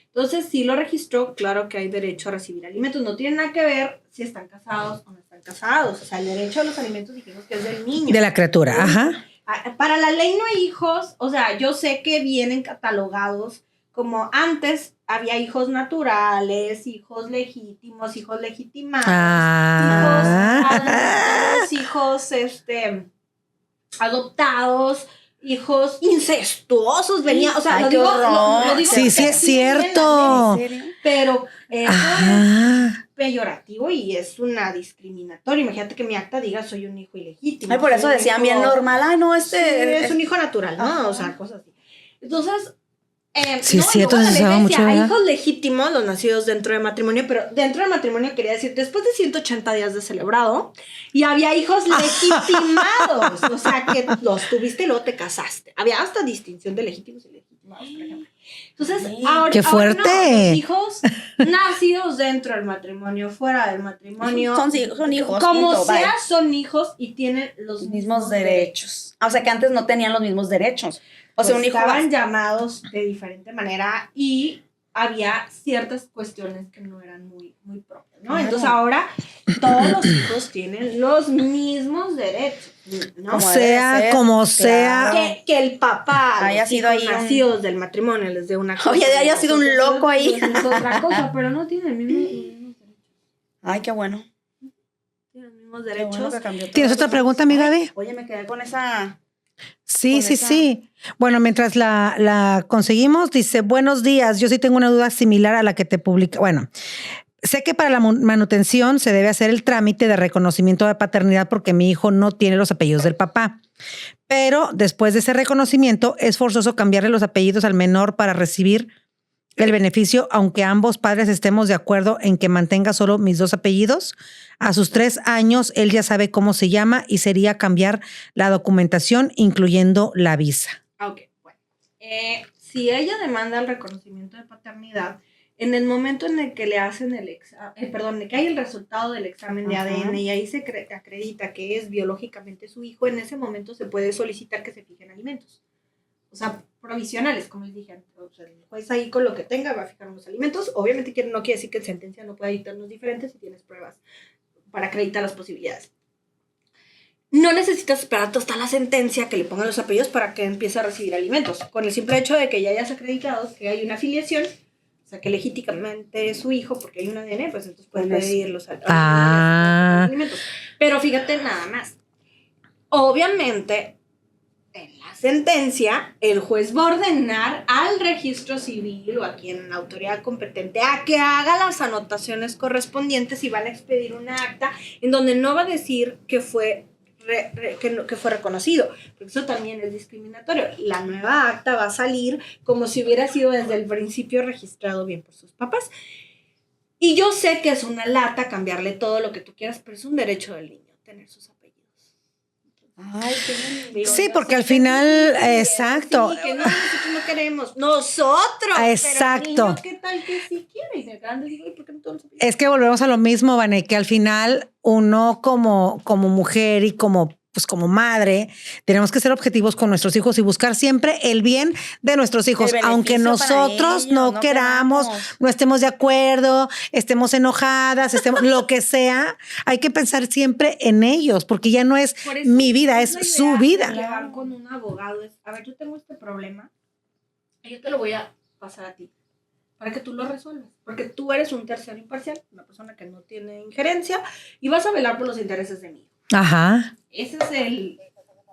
[SPEAKER 3] Entonces, si lo registró, claro que hay derecho a recibir alimentos. No tiene nada que ver si están casados o no están casados. O sea, el derecho a los alimentos dijimos que es del niño.
[SPEAKER 2] De la criatura, ajá.
[SPEAKER 3] Para la ley no hay hijos, o sea, yo sé que vienen catalogados como antes había hijos naturales, hijos legítimos, hijos legitimados, hijos adoptados, hijos incestuosos, venía, o sea, lo digo
[SPEAKER 2] sí, es cierto.
[SPEAKER 3] Pero es peyorativo y es una discriminatoria. Imagínate que mi acta diga soy un hijo ilegítimo.
[SPEAKER 1] Ay, por eso decían bien normal,
[SPEAKER 3] es un hijo natural, ¿no? O sea, cosas así. Entonces,
[SPEAKER 2] sí, entonces se usaba mucho,
[SPEAKER 3] hay hijos legítimos, los nacidos dentro de matrimonio, pero dentro del matrimonio quería decir después de 180 días de celebrado, y había hijos legitimados, o sea, que los tuviste y luego te casaste. Había hasta distinción de legítimos y legitimados, por ejemplo. Entonces, ahora,
[SPEAKER 2] ¡qué fuerte!
[SPEAKER 3] Ahora los hijos nacidos dentro del matrimonio, fuera del matrimonio,
[SPEAKER 1] son hijos.
[SPEAKER 3] Como punto, sea, son hijos y tienen los mismos derechos.
[SPEAKER 1] O sea, que antes no tenían los mismos derechos. O sea,
[SPEAKER 3] pues un hijo estaban llamados de diferente manera y había ciertas cuestiones que no eran muy, muy propias, ¿no? Claro. Entonces ahora todos los hijos tienen los mismos derechos, ¿no?
[SPEAKER 2] Como sea.
[SPEAKER 3] Que el papá
[SPEAKER 1] haya sido ahí
[SPEAKER 3] nacidos del matrimonio les dé una cosa.
[SPEAKER 1] Oye, haya sido un loco ahí.
[SPEAKER 3] Es otra cosa, pero no tiene el mismo derecho.
[SPEAKER 1] Ay, qué bueno.
[SPEAKER 3] muchísimos
[SPEAKER 1] Qué
[SPEAKER 3] derechos.
[SPEAKER 1] bueno que cambió todo
[SPEAKER 2] ¿Tienes otra
[SPEAKER 1] eso.
[SPEAKER 2] pregunta, mi Gaby?
[SPEAKER 1] Oye, me quedé con esa...
[SPEAKER 2] Sí,
[SPEAKER 1] con
[SPEAKER 2] sí,
[SPEAKER 1] esa-
[SPEAKER 2] sí. Bueno, mientras la conseguimos, dice, buenos días, yo sí tengo una duda similar a la que te publica. Bueno, sé que para la manutención se debe hacer el trámite de reconocimiento de paternidad porque mi hijo no tiene los apellidos del papá. Pero después de ese reconocimiento es forzoso cambiarle los apellidos al menor para recibir el beneficio, aunque ambos padres estemos de acuerdo en que mantenga solo mis 2 apellidos. A sus 3 años, él ya sabe cómo se llama y sería cambiar la documentación, incluyendo la visa.
[SPEAKER 3] Ok, bueno. Si ella demanda el reconocimiento de paternidad, en el momento en el que le hacen el examen, perdón, en que hay el resultado del examen de ADN y ahí se acredita que es biológicamente su hijo, en ese momento se puede solicitar que se fijen alimentos. O sea, provisionales, como les dije antes. O sea, el juez ahí con lo que tenga va a fijar unos alimentos. Obviamente no quiere decir que en sentencia no pueda dictarnos diferentes si tienes pruebas para acreditar las posibilidades. No necesitas esperar hasta la sentencia que le pongan los apellidos para que empiece a recibir alimentos. Con el simple hecho de que ya hayas acreditado que hay una afiliación, o sea, que legítimamente es su hijo porque hay un ADN, pues entonces puedes pedir los alimentos. Pero fíjate nada más. Obviamente, en la sentencia, el juez va a ordenar al registro civil o a quien la autoridad competente a que haga las anotaciones correspondientes y van a expedir una acta en donde no va a decir que fue que fue reconocido, porque eso también es discriminatorio. La nueva acta va a salir como si hubiera sido desde el principio registrado bien por sus papás. Y yo sé que es una lata cambiarle todo lo que tú quieras, pero es un derecho del niño tener sus apellidos.
[SPEAKER 1] Ay, qué
[SPEAKER 2] Sí, porque al final, exacto.
[SPEAKER 3] Sí, que no, nosotros no queremos. Nosotros.
[SPEAKER 2] Exacto.
[SPEAKER 3] Pero el niño, ¿qué tal que sí quiere? Y de grande digo, ¿y por qué no todos los apellidos?
[SPEAKER 2] Es que volvemos a lo mismo, Vané, que al final uno como mujer y como madre, tenemos que ser objetivos con nuestros hijos y buscar siempre el bien de nuestros hijos, aunque nosotros no queramos, no estemos de acuerdo, estemos enojadas, lo que sea, hay que pensar siempre en ellos, porque ya no es mi vida, es su vida.
[SPEAKER 3] Hablar con un abogado es, a ver, yo tengo este problema y yo te lo voy a pasar a ti para que tú lo resuelvas, porque tú eres un tercero imparcial, una persona que no tiene injerencia y vas a velar por los intereses de mi hijo.
[SPEAKER 2] Ajá.
[SPEAKER 3] Ese es el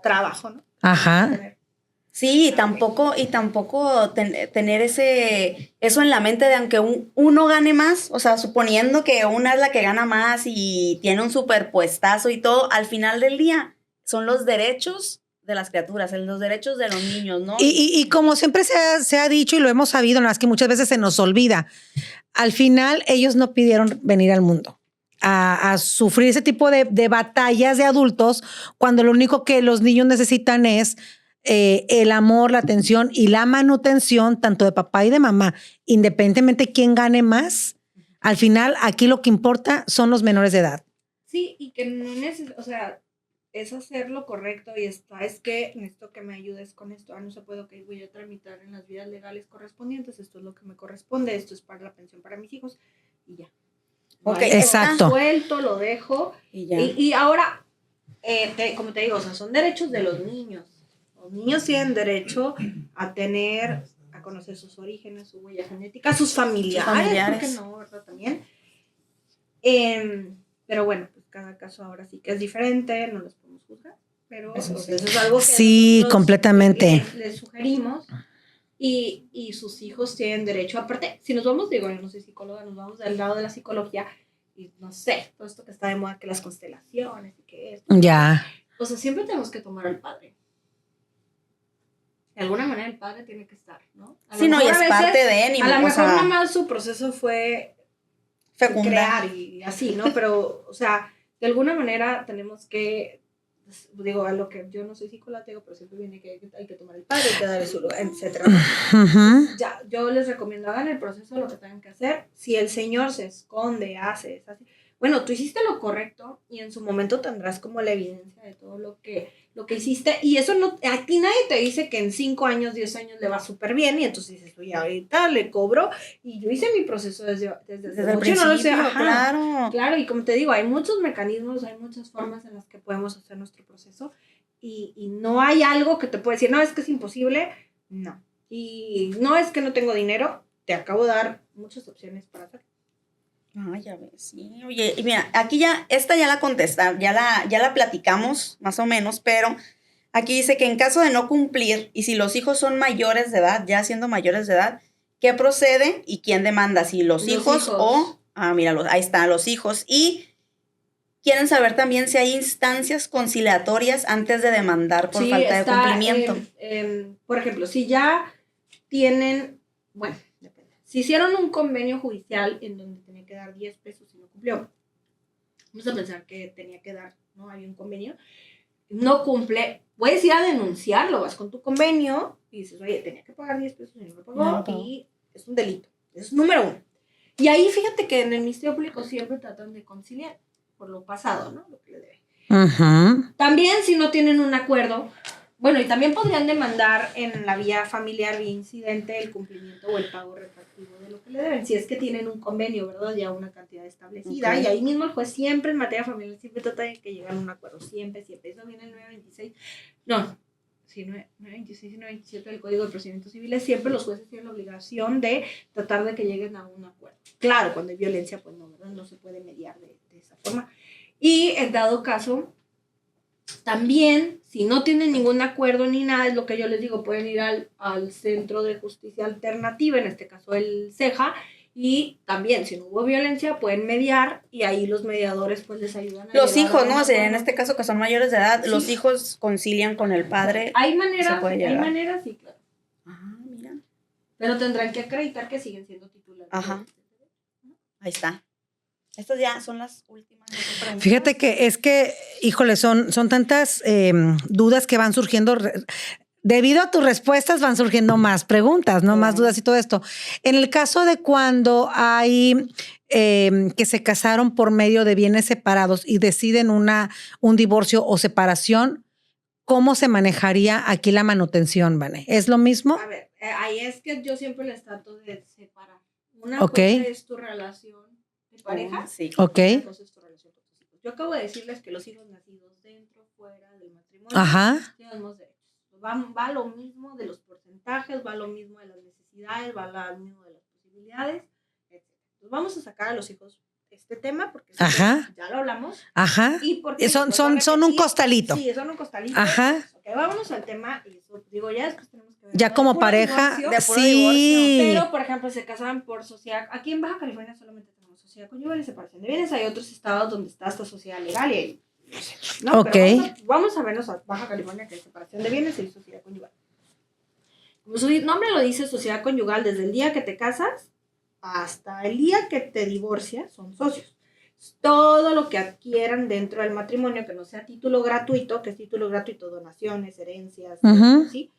[SPEAKER 3] trabajo, ¿no?
[SPEAKER 2] Ajá.
[SPEAKER 1] Sí, y tampoco tener eso en la mente de aunque uno gane más, o sea, suponiendo que una es la que gana más y tiene un superpuestazo y todo, al final del día son los derechos de las criaturas, los derechos de los niños, ¿no?
[SPEAKER 2] Y como siempre se ha dicho y lo hemos sabido, nada más que muchas veces se nos olvida, al final ellos no pidieron venir al mundo a sufrir ese tipo de batallas de adultos cuando lo único que los niños necesitan es el amor, la atención y la manutención tanto de papá y de mamá, independientemente de quién gane más. Al final, aquí lo que importa son los menores de edad.
[SPEAKER 3] Sí, y que no o sea, es hacer lo correcto y es que necesito que me ayudes con esto. No se puede, voy a tramitar en las vías legales correspondientes, esto es lo que me corresponde, esto es para la pensión para mis hijos y ya.
[SPEAKER 2] Ok, exacto.
[SPEAKER 3] Suelto, lo dejo. Y ahora, como te digo, o sea, son derechos de los niños. Los niños tienen derecho a conocer sus orígenes, su huella genética, sus familiares. ¿Por qué no, verdad? También. Pero bueno, pues cada caso ahora sí que es diferente, no los podemos juzgar, pero eso es algo que
[SPEAKER 2] sí, completamente
[SPEAKER 3] les sugerimos. Y sus hijos tienen derecho, aparte, si nos vamos, digo, yo no soy psicóloga, nos vamos del lado de la psicología y no sé, todo esto que está de moda, que las constelaciones y que esto.
[SPEAKER 2] Ya.
[SPEAKER 3] O sea, siempre tenemos que tomar al padre. De alguna manera el padre tiene que estar, ¿no?
[SPEAKER 1] Sí, no, y es parte de
[SPEAKER 3] ni a lo mejor mamá su proceso fue crear y así, ¿no? Pero, o sea, de alguna manera tenemos que, digo, a lo que yo no soy psicóloga, pero siempre viene que hay que tomar el padre, hay que darle su lugar, etcétera. Ya, yo les recomiendo, hagan el proceso, lo que tengan que hacer. Si el señor se esconde, hace, así, bueno, tú hiciste lo correcto y en su momento tendrás como la evidencia de todo lo que hiciste, y eso no, a ti nadie te dice que en 5 años, 10 años le va súper bien, y entonces dices, oye, ahorita le cobro, y yo hice mi proceso desde
[SPEAKER 1] el principio, no lo sé,
[SPEAKER 3] claro, y como te digo, hay muchos mecanismos, hay muchas formas en las que podemos hacer nuestro proceso, y no hay algo que te pueda decir, no, es que es imposible, no, y no es que no tengo dinero, te acabo de dar muchas opciones para hacerlo.
[SPEAKER 1] Ah, ya ves, sí. Oye, y mira, aquí ya, esta ya la contesta, ya la platicamos, más o menos, pero aquí dice que en caso de no cumplir, y si los hijos son mayores de edad, ya siendo mayores de edad, ¿qué procede y quién demanda? Si los hijos o, mira, ahí están los hijos. Y quieren saber también si hay instancias conciliatorias antes de demandar por
[SPEAKER 3] Sí,
[SPEAKER 1] falta de cumplimiento.
[SPEAKER 3] Por ejemplo, si ya tienen, bueno, depende. Si hicieron un convenio judicial en donde tenía que dar 10 pesos y no cumplió, vamos a pensar que tenía que dar, ¿no? Hay un convenio, no cumple, puedes ir a denunciarlo, vas con tu convenio y dices, oye, tenía que pagar 10 pesos y no lo pagó,
[SPEAKER 1] No lo pagó.
[SPEAKER 3] y es un delito. Eso es número uno. Y ahí fíjate que en el Ministerio Público siempre tratan de conciliar por lo pasado, ¿no? Lo que le debe.
[SPEAKER 2] Ujú.
[SPEAKER 3] También si no tienen un acuerdo, bueno, y también podrían demandar en la vía familiar, vía incidente, el cumplimiento o el pago retroactivo de lo que le deben, si es que tienen un convenio, ¿verdad? Ya una cantidad establecida.
[SPEAKER 1] Okay.
[SPEAKER 3] Y ahí mismo el juez siempre en materia familiar siempre trata de que lleguen a un acuerdo, siempre. Eso viene el 926. No, sí, 926 y 927 del Código de Procedimientos Civiles, siempre los jueces tienen la obligación de tratar de que lleguen a un acuerdo. Claro, cuando hay violencia, pues no, ¿verdad? No se puede mediar de esa forma. Y en dado caso, también, si no tienen ningún acuerdo ni nada, es lo que yo les digo, pueden ir al Centro de Justicia Alternativa, en este caso el CEJA, y también, si no hubo violencia, pueden mediar y ahí los mediadores pues les ayudan a
[SPEAKER 1] Los
[SPEAKER 3] llegar
[SPEAKER 1] hijos,
[SPEAKER 3] a un
[SPEAKER 1] ¿no? O sea, en
[SPEAKER 3] acuerdo.
[SPEAKER 1] este caso que son mayores de edad,
[SPEAKER 3] Sí.
[SPEAKER 1] los hijos concilian con el padre.
[SPEAKER 3] Hay
[SPEAKER 1] Se
[SPEAKER 3] maneras,
[SPEAKER 1] puede
[SPEAKER 3] hay
[SPEAKER 1] llegar.
[SPEAKER 3] maneras, sí, claro.
[SPEAKER 1] Ah, mira.
[SPEAKER 3] Pero tendrán que acreditar que siguen siendo titulares.
[SPEAKER 1] Ajá. Ahí está. Estas ya son las últimas preguntas.
[SPEAKER 2] Fíjate que es que, híjole, son tantas dudas que van surgiendo. Debido a tus respuestas van surgiendo más preguntas, ¿no? Más dudas y todo esto. En el caso de cuando hay que se casaron por medio de bienes separados y deciden un divorcio o separación, ¿cómo se manejaría aquí la manutención, Vane? ¿Es lo mismo?
[SPEAKER 3] A ver, ahí es que yo siempre les trato de separar. Una
[SPEAKER 2] Ok.
[SPEAKER 3] cosa es tu relación de pareja.
[SPEAKER 1] Sí.
[SPEAKER 2] Ok.
[SPEAKER 3] Una cosa es tu relación con tus hijos. Yo acabo de decirles que los hijos nacidos dentro, fuera del matrimonio,
[SPEAKER 2] Ajá.
[SPEAKER 3] tienen más derechos. Va lo mismo de los porcentajes, va lo mismo de las necesidades, va lo mismo de las posibilidades, etc. Entonces vamos a sacar a los hijos este tema porque
[SPEAKER 2] Ajá.
[SPEAKER 3] ya lo hablamos.
[SPEAKER 2] Ajá.
[SPEAKER 3] Y porque
[SPEAKER 2] Son un costalito.
[SPEAKER 3] Sí, son un costalito.
[SPEAKER 2] Ajá.
[SPEAKER 3] Ok, vámonos al tema. Y eso, digo, ya después tenemos que ver.
[SPEAKER 2] Ya como pareja,
[SPEAKER 3] divorcio,
[SPEAKER 1] de puro
[SPEAKER 2] sí.
[SPEAKER 3] pero, por ejemplo, se casan por sociedad. Aquí en Baja California solamente tenemos sociedad conyugal y separación de bienes. Hay otros estados donde está esta sociedad legal y hay, ¿no?
[SPEAKER 2] Ok.
[SPEAKER 3] Pero vamos a vernos a Baja California, que es separación de bienes y sociedad conyugal. Como su nombre lo dice, sociedad conyugal, desde el día que te casas hasta el día que te divorcias, son socios. Todo lo que adquieran dentro del matrimonio, que no sea título gratuito, que es título gratuito, donaciones, herencias, ¿sí?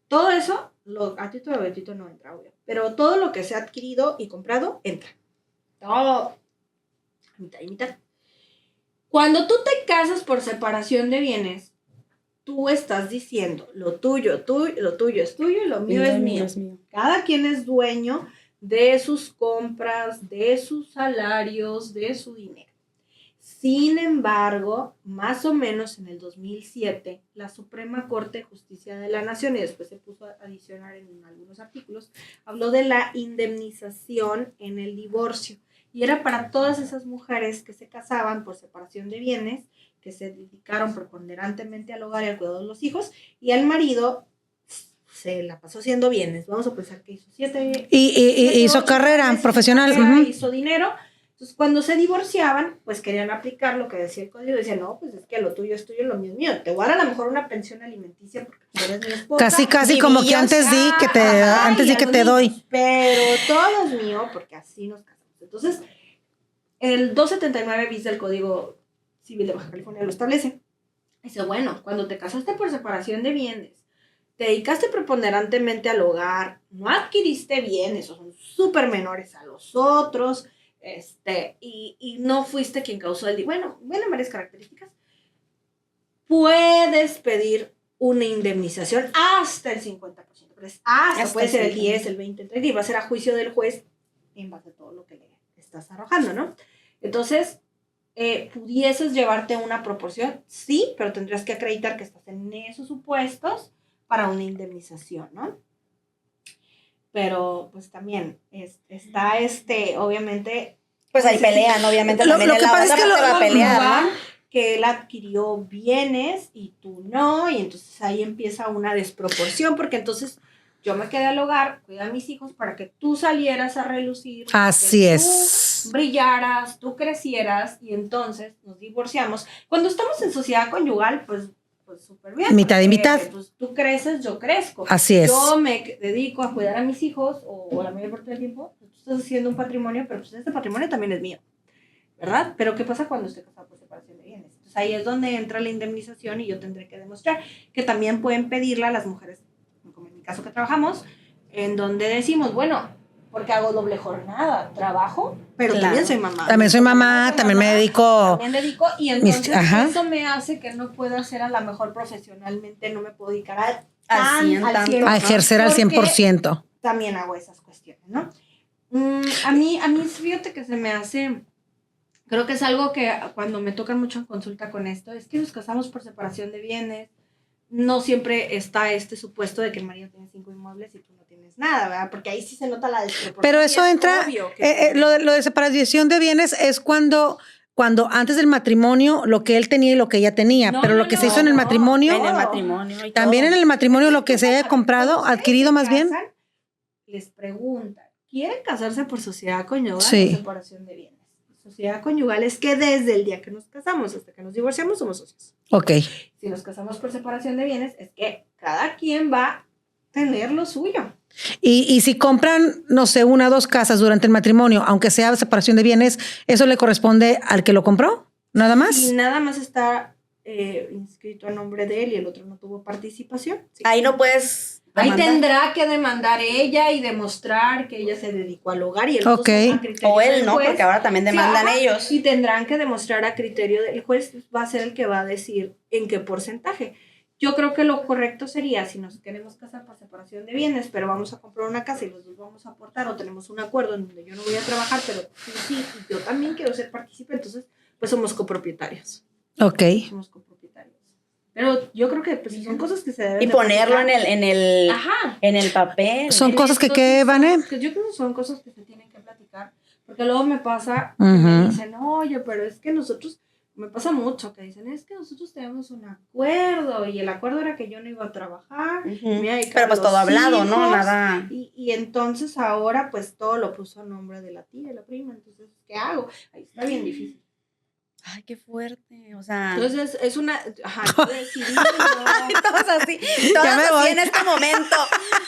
[SPEAKER 3] Todo eso, a título gratuito no entra, obvio, pero todo lo que sea adquirido y comprado, entra. Todo. Mitad y mitad. Cuando tú te casas por separación de bienes, tú estás diciendo, lo tuyo es tuyo y lo mío es mío. Cada quien es dueño de sus compras, de sus salarios, de su dinero. Sin embargo, más o menos en el 2007, la Suprema Corte de Justicia de la Nación, y después se puso a adicionar en algunos artículos, habló de la indemnización en el divorcio. Y era para todas esas mujeres que se casaban por separación de bienes, que se dedicaron preponderantemente al hogar y al cuidado de los hijos, y el marido se la pasó haciendo bienes. Vamos a pensar que hizo siete
[SPEAKER 2] hizo carrera profesional.
[SPEAKER 3] Hizo dinero. Entonces, cuando se divorciaban, pues querían aplicar lo que decía el código. Decían, no, pues es que lo tuyo es tuyo, lo mío es mío. Te voy a dar a lo mejor una pensión alimenticia porque tú eres mi esposa.
[SPEAKER 2] Casi como que antes di que te doy.
[SPEAKER 3] Pero todo es mío porque así nos casamos. Entonces, el 279 bis del Código Civil de Baja California lo establece. Dice, bueno, cuando te casaste por separación de bienes, te dedicaste preponderantemente al hogar, no adquiriste bienes, o son súper menores a los otros, y no fuiste quien causó el divorcio. Bueno, varias características. Puedes pedir una indemnización hasta el 50%. Pero hasta puede ser el 10, el 20, el 30, y va a ser a juicio del juez en base a todo lo que le estás arrojando, ¿no? Entonces, ¿pudieses llevarte una proporción? Sí, pero tendrías que acreditar que estás en esos supuestos para una indemnización, ¿no? Pero, pues también está obviamente,
[SPEAKER 1] Pues ahí pelean, obviamente.
[SPEAKER 2] Lo
[SPEAKER 1] También
[SPEAKER 2] que
[SPEAKER 1] la
[SPEAKER 2] pasa es
[SPEAKER 1] otra
[SPEAKER 2] que
[SPEAKER 1] parte va a pelear, ¿no?
[SPEAKER 3] que él adquirió bienes y tú no, y entonces ahí empieza una desproporción, porque entonces yo me quedé al hogar, cuidé a mis hijos para que tú salieras a relucir,
[SPEAKER 2] Así
[SPEAKER 3] que
[SPEAKER 2] es.
[SPEAKER 3] tú brillaras, tú crecieras, y entonces nos divorciamos. Cuando estamos en sociedad conyugal, pues súper bien.
[SPEAKER 2] Mitad y mitad.
[SPEAKER 3] Pues tú creces, yo crezco.
[SPEAKER 2] Así es.
[SPEAKER 3] Yo me dedico a cuidar a mis hijos, o la mayor parte del tiempo, tú estás haciendo un patrimonio, pero pues este patrimonio también es mío, ¿verdad? Pero ¿qué pasa cuando estoy casado por separación de bienes? Entonces ahí es donde entra la indemnización y yo tendré que demostrar que también pueden pedirla a las mujeres, como en mi caso que trabajamos, en donde decimos, bueno, porque hago doble jornada, trabajo, pero
[SPEAKER 1] Claro.
[SPEAKER 3] también soy mamá.
[SPEAKER 2] También soy mamá, también me dedico.
[SPEAKER 3] También dedico, y entonces
[SPEAKER 2] Ajá.
[SPEAKER 3] eso me hace que no puedo hacer a lo mejor profesionalmente, no me puedo dedicar
[SPEAKER 1] Al 100 tanto.
[SPEAKER 2] A ejercer al 100%.
[SPEAKER 3] También hago esas cuestiones, ¿no? A mí fíjate que se me hace, creo que es algo que cuando me tocan mucho en consulta con esto, es que nos casamos por separación de bienes, no siempre está este supuesto de que el marido tiene 5 inmuebles y tú no tienes nada, ¿verdad? Porque ahí sí se nota la desproporción.
[SPEAKER 2] Pero eso entra, lo de separación de bienes es cuando antes del matrimonio lo que él tenía y lo que ella tenía, pero lo que se hizo en el matrimonio,
[SPEAKER 1] En el matrimonio y
[SPEAKER 2] también
[SPEAKER 1] todo.
[SPEAKER 2] en el matrimonio lo que se haya comprado, adquirido más bien.
[SPEAKER 3] Les preguntan, ¿quieren casarse por sociedad conyugal
[SPEAKER 2] Sí.
[SPEAKER 3] o separación de bienes? Sociedad conyugal es que desde el día que nos casamos hasta que nos divorciamos somos socios.
[SPEAKER 2] Ok.
[SPEAKER 3] Si nos casamos por separación de bienes es que cada quien va a tener lo suyo.
[SPEAKER 2] Y si compran, no sé, 1 o 2 casas durante el matrimonio, aunque sea separación de bienes, ¿eso le corresponde al que lo compró? ¿Nada más?
[SPEAKER 3] Si nada más está inscrito a nombre de él y el otro no tuvo participación. Sí.
[SPEAKER 1] Ahí no puedes
[SPEAKER 3] Ahí
[SPEAKER 1] demandar.
[SPEAKER 3] tendrá que demandar ella y demostrar que ella se dedicó al hogar y el
[SPEAKER 2] Ok.
[SPEAKER 1] O él, ¿no? Porque ahora también demandan ellos.
[SPEAKER 3] Y tendrán que demostrar a criterio del juez, va a ser el que va a decir en qué porcentaje. Yo creo que lo correcto sería, si nos queremos casar por separación de bienes, pero vamos a comprar una casa y los dos vamos a aportar, o tenemos un acuerdo en donde yo no voy a trabajar, pero sí, y yo también quiero ser partícipe, entonces pues somos copropietarios.
[SPEAKER 2] Ok.
[SPEAKER 3] Somos copropietarios. Pero yo creo que pues, son cosas que se deben
[SPEAKER 1] Y
[SPEAKER 3] de
[SPEAKER 1] ponerlo
[SPEAKER 3] platicar.
[SPEAKER 1] en el papel.
[SPEAKER 2] Son cosas que van,
[SPEAKER 3] Yo creo que son cosas que se tienen que platicar, porque luego me pasa que
[SPEAKER 2] Ujú.
[SPEAKER 3] me dicen, oye, pero es que nosotros, me pasa mucho que dicen, es que nosotros tenemos un acuerdo, y el acuerdo era que yo no iba a trabajar,
[SPEAKER 1] Ujú.
[SPEAKER 3] me iba a dedicar
[SPEAKER 1] Pero
[SPEAKER 3] a
[SPEAKER 1] pues
[SPEAKER 3] los
[SPEAKER 1] todo hablado, ¿no?
[SPEAKER 3] hijos,
[SPEAKER 1] Nada.
[SPEAKER 3] y entonces ahora pues todo lo puso a nombre de la tía, de la prima, entonces, ¿qué hago? Ahí está bien difícil.
[SPEAKER 1] Ay, qué fuerte. O sea.
[SPEAKER 3] Entonces es una, yo decidí, ¿no?
[SPEAKER 1] Todos así. Todos
[SPEAKER 2] Ya me
[SPEAKER 1] así
[SPEAKER 2] voy.
[SPEAKER 1] en este momento.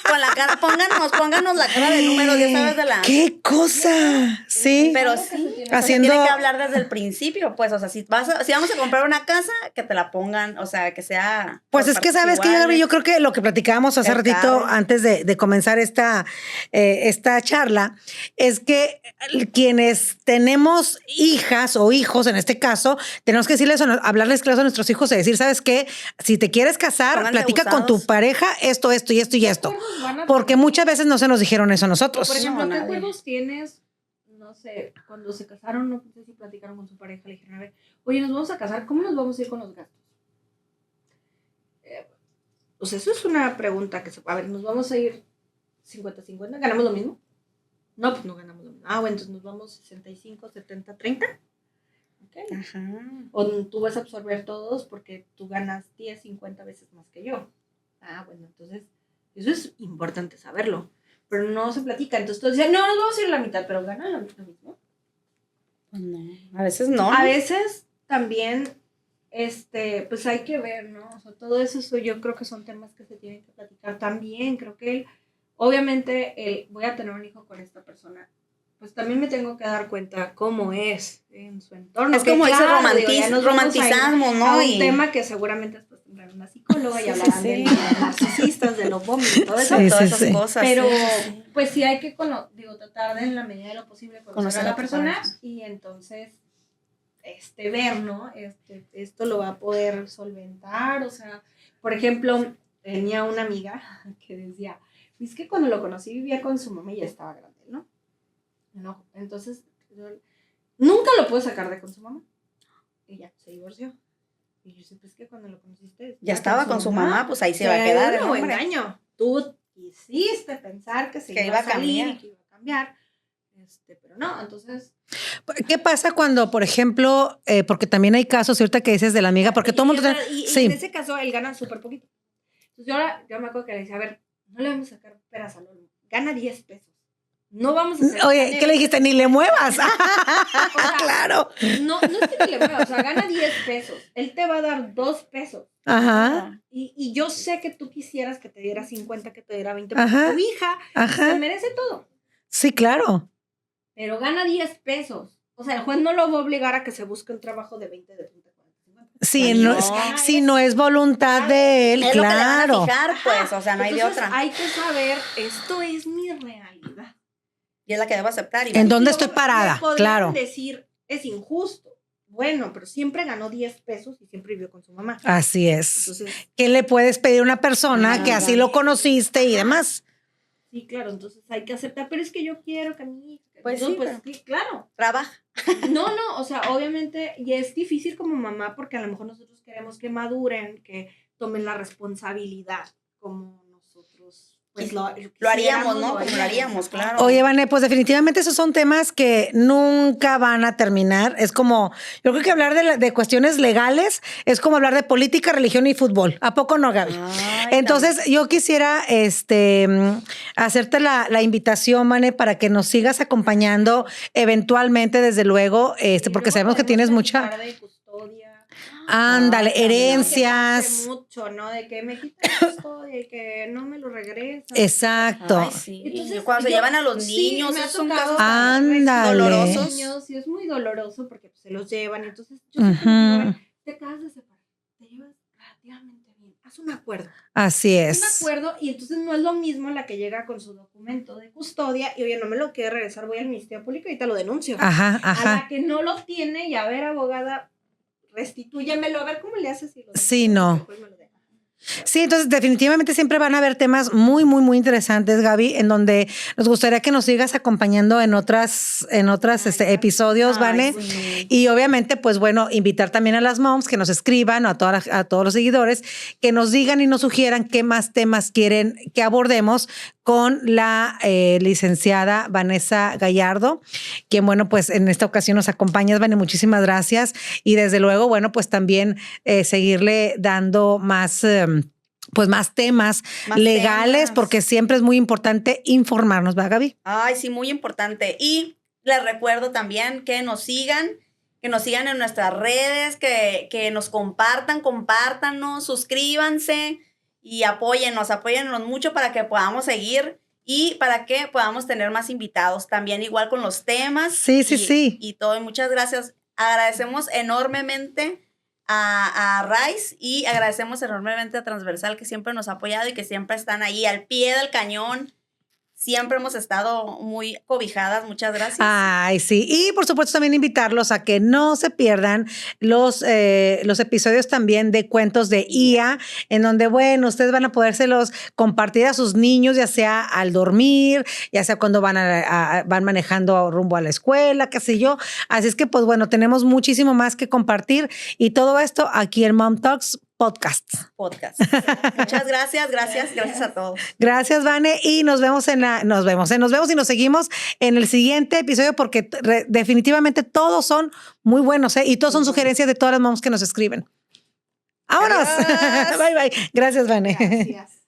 [SPEAKER 1] Con la cara. Pónganos la cara de número, ya sabes de la.
[SPEAKER 2] ¡Qué cosa! Sí.
[SPEAKER 1] Pero
[SPEAKER 3] Algo que
[SPEAKER 1] sí,
[SPEAKER 3] se tiene-
[SPEAKER 2] Haciendo-
[SPEAKER 1] tiene que hablar desde el principio, pues, o sea, si vamos a comprar una casa, que te la pongan, o sea, que sea.
[SPEAKER 2] Pues
[SPEAKER 1] por
[SPEAKER 2] es que sabes que
[SPEAKER 1] partes
[SPEAKER 2] yo creo que lo que platicábamos hace
[SPEAKER 1] El
[SPEAKER 2] ratito
[SPEAKER 1] carro.
[SPEAKER 2] antes de comenzar esta charla es que quienes tenemos hijas o hijos, en este caso, tenemos que decirles, hablarles claro a nuestros hijos y decir, ¿sabes qué? Si te quieres casar,
[SPEAKER 1] Pónganse
[SPEAKER 2] platica con tu
[SPEAKER 1] abusados.
[SPEAKER 2] pareja esto y esto y esto.
[SPEAKER 3] ¿Qué acuerdos van a
[SPEAKER 2] Porque
[SPEAKER 3] tener?
[SPEAKER 2] muchas veces no se nos dijeron eso a nosotros.
[SPEAKER 3] Por ejemplo,
[SPEAKER 1] No,
[SPEAKER 3] ¿qué
[SPEAKER 1] nadie.
[SPEAKER 3] acuerdos tienes? No sé, cuando se casaron, no sé si platicaron con su pareja, le dijeron, a ver, oye, nos vamos a casar, ¿cómo nos vamos a ir con los gastos? Pues eso es una pregunta que a ver, ¿nos vamos a ir 50-50? ¿Ganamos lo mismo? No, pues no ganamos lo mismo. Ah, bueno, entonces nos vamos 65-70-30. Ok.
[SPEAKER 1] Ajá.
[SPEAKER 3] O tú vas a absorber todos porque tú ganas 10-50 veces más que yo. Ah, bueno, entonces eso es importante saberlo. Pero no se platica. Entonces todos dicen, no, nos vamos a ir a la mitad, pero ganan lo mismo.
[SPEAKER 1] Pues no. A veces no.
[SPEAKER 3] A veces también, pues hay que ver, ¿no? O sea, todo eso yo creo que son temas que se tienen que platicar también. Creo que obviamente, voy a tener un hijo con esta persona. Pues también me tengo que dar cuenta cómo es en su entorno.
[SPEAKER 1] Es como
[SPEAKER 3] que
[SPEAKER 1] ese
[SPEAKER 3] claro, digo, ya nos vamos a ir
[SPEAKER 1] romantizamos, ¿no?
[SPEAKER 3] a un
[SPEAKER 1] Y
[SPEAKER 3] tema que seguramente después tendrán una psicóloga y
[SPEAKER 1] Sí,
[SPEAKER 3] hablarán
[SPEAKER 1] sí,
[SPEAKER 3] de
[SPEAKER 1] sí.
[SPEAKER 3] los narcisistas, de los vómitos, todo eso.
[SPEAKER 2] Sí,
[SPEAKER 1] todas
[SPEAKER 2] sí,
[SPEAKER 1] esas
[SPEAKER 2] sí.
[SPEAKER 1] cosas.
[SPEAKER 3] Pero
[SPEAKER 1] sí.
[SPEAKER 3] pues sí hay que tratar de en la medida de lo posible conocer a la
[SPEAKER 1] tu
[SPEAKER 3] persona
[SPEAKER 1] pareja.
[SPEAKER 3] y entonces ver, ¿no? Esto lo va a poder solventar, o sea, por ejemplo, tenía una amiga que decía, es que cuando lo conocí vivía con su mamá y ya estaba grande, ¿no? No, entonces nunca lo pude sacar de con su mamá. Y ya, se divorció. Y yo sé, pues que cuando lo conociste
[SPEAKER 1] Ya estaba con su mamá, pues ahí se iba a quedar el
[SPEAKER 3] no,
[SPEAKER 1] hombre.
[SPEAKER 3] engaño. Tú quisiste pensar que se
[SPEAKER 1] Que
[SPEAKER 3] iba a
[SPEAKER 1] iba a
[SPEAKER 3] salir
[SPEAKER 1] cambiar.
[SPEAKER 3] y que iba a cambiar. Pero no, entonces...
[SPEAKER 2] ¿Qué pasa cuando, por ejemplo, porque también hay casos, ahorita que dices de la amiga, porque todo el mundo...
[SPEAKER 3] Y en ese caso, él gana súper poquito. Entonces yo me acuerdo que le decía, a ver, no le vamos a sacar peras al olmo. Gana 10 pesos. No vamos a hacer...
[SPEAKER 2] Oye, ¿qué le dijiste? Ni le muevas.
[SPEAKER 3] O sea,
[SPEAKER 2] claro.
[SPEAKER 3] No es que ni le muevas, o sea, gana 10 pesos. Él te va a dar 2 pesos.
[SPEAKER 2] Ajá.
[SPEAKER 3] Y yo sé que tú quisieras que te diera 50, que te diera 20, porque
[SPEAKER 2] Ajá.
[SPEAKER 3] tu hija se merece todo.
[SPEAKER 2] Sí, claro.
[SPEAKER 3] Pero gana 10 pesos. O sea, el juez no lo va a obligar a que se busque un trabajo de 20, de 30, 40, 50.
[SPEAKER 2] Sí, si no es voluntad de él,
[SPEAKER 1] es
[SPEAKER 2] claro.
[SPEAKER 1] lo que le van a fijar, pues, o sea, no hay de
[SPEAKER 3] Entonces,
[SPEAKER 1] otra.
[SPEAKER 3] hay que saber, esto es mi realidad.
[SPEAKER 1] Y es la que debo aceptar.
[SPEAKER 2] ¿En dónde estoy parada? Claro.
[SPEAKER 3] Decir, es injusto. Bueno, pero siempre ganó 10 pesos y siempre vivió con su mamá.
[SPEAKER 2] Así es.
[SPEAKER 3] Entonces,
[SPEAKER 2] ¿qué le puedes pedir a una persona que así lo conociste y demás?
[SPEAKER 3] Sí, claro, entonces hay que aceptar, pero es que yo quiero que a mi hija...
[SPEAKER 1] Pues
[SPEAKER 3] no,
[SPEAKER 1] sí,
[SPEAKER 3] pues
[SPEAKER 1] pero...
[SPEAKER 3] sí, claro.
[SPEAKER 1] Trabaja.
[SPEAKER 3] No, o sea, obviamente, y es difícil como mamá porque a lo mejor nosotros queremos que maduren, que tomen la responsabilidad como nosotros pues
[SPEAKER 1] lo haríamos, ¿no? Como lo haríamos, claro.
[SPEAKER 2] Oye, Vane, pues definitivamente esos son temas que nunca van a terminar. Es como, yo creo que hablar de cuestiones legales es como hablar de política, religión y fútbol. ¿A poco no, Gaby? Entonces, yo quisiera hacerte la invitación, Vane, para que nos sigas acompañando eventualmente, desde luego, porque sabemos que tienes mucha... Ándale, herencias.
[SPEAKER 3] No, mucho, ¿no? De que me quitan esto y que no me lo regresan.
[SPEAKER 2] Exacto.
[SPEAKER 1] Ay, sí. Entonces, cuando se llevan a los niños,
[SPEAKER 3] me ha
[SPEAKER 1] son
[SPEAKER 3] tocado
[SPEAKER 2] ándale,
[SPEAKER 1] dolorosos.
[SPEAKER 3] Niños, y es muy doloroso porque pues, se los llevan. Y entonces, yo siempre digo, a ver, te acabas de separar, te llevas relativamente bien, haz un acuerdo.
[SPEAKER 2] Así es.
[SPEAKER 3] Un acuerdo, y entonces no es lo mismo la que llega con su documento de custodia y oye, no me lo quiere regresar, voy al Ministerio Público y ahorita lo denuncio.
[SPEAKER 2] Ajá.
[SPEAKER 3] A la que no lo tiene y a ver, abogada, restitúyemelo, a ver cómo le haces.
[SPEAKER 2] Sí, no. Sí, entonces definitivamente siempre van a haber temas muy, muy, muy interesantes, Gaby, en donde nos gustaría que nos sigas acompañando en otras episodios, Vane. Sí. Y obviamente, pues bueno, invitar también a las moms que nos escriban, a todos los seguidores, que nos digan y nos sugieran qué más temas quieren que abordemos con la licenciada Vanessa Gallardo, quien, bueno, pues en esta ocasión nos acompañas, Vane, muchísimas gracias. Y desde luego, bueno, pues también seguirle dando más temas más legales, porque siempre es muy importante informarnos, ¿verdad, Gaby?
[SPEAKER 1] Ay, sí, muy importante. Y les recuerdo también que nos sigan en nuestras redes, que nos compártanos, suscríbanse y apóyennos mucho para que podamos seguir y para que podamos tener más invitados. También igual con los temas.
[SPEAKER 2] Sí.
[SPEAKER 1] Y todo. Y muchas gracias. Agradecemos enormemente a Rice y agradecemos enormemente a Transversal, que siempre nos ha apoyado y que siempre están ahí al pie del cañón. Siempre hemos estado muy cobijadas. Muchas gracias.
[SPEAKER 2] Ay, sí. Y por supuesto también invitarlos a que no se pierdan los episodios también de Cuentos de IA, en donde, bueno, ustedes van a podérselos compartir a sus niños, ya sea al dormir, ya sea cuando van manejando rumbo a la escuela, qué sé yo. Así es que, pues bueno, tenemos muchísimo más que compartir y todo esto aquí en Mom Talks Podcast.
[SPEAKER 1] Muchas gracias a todos.
[SPEAKER 2] Gracias, Vane, y nos vemos y nos seguimos en el siguiente episodio, porque definitivamente todos son muy buenos, y todos son sugerencias de todas las moms que nos escriben. ¡Vámonos! Bye. Gracias, Vane.
[SPEAKER 3] Gracias.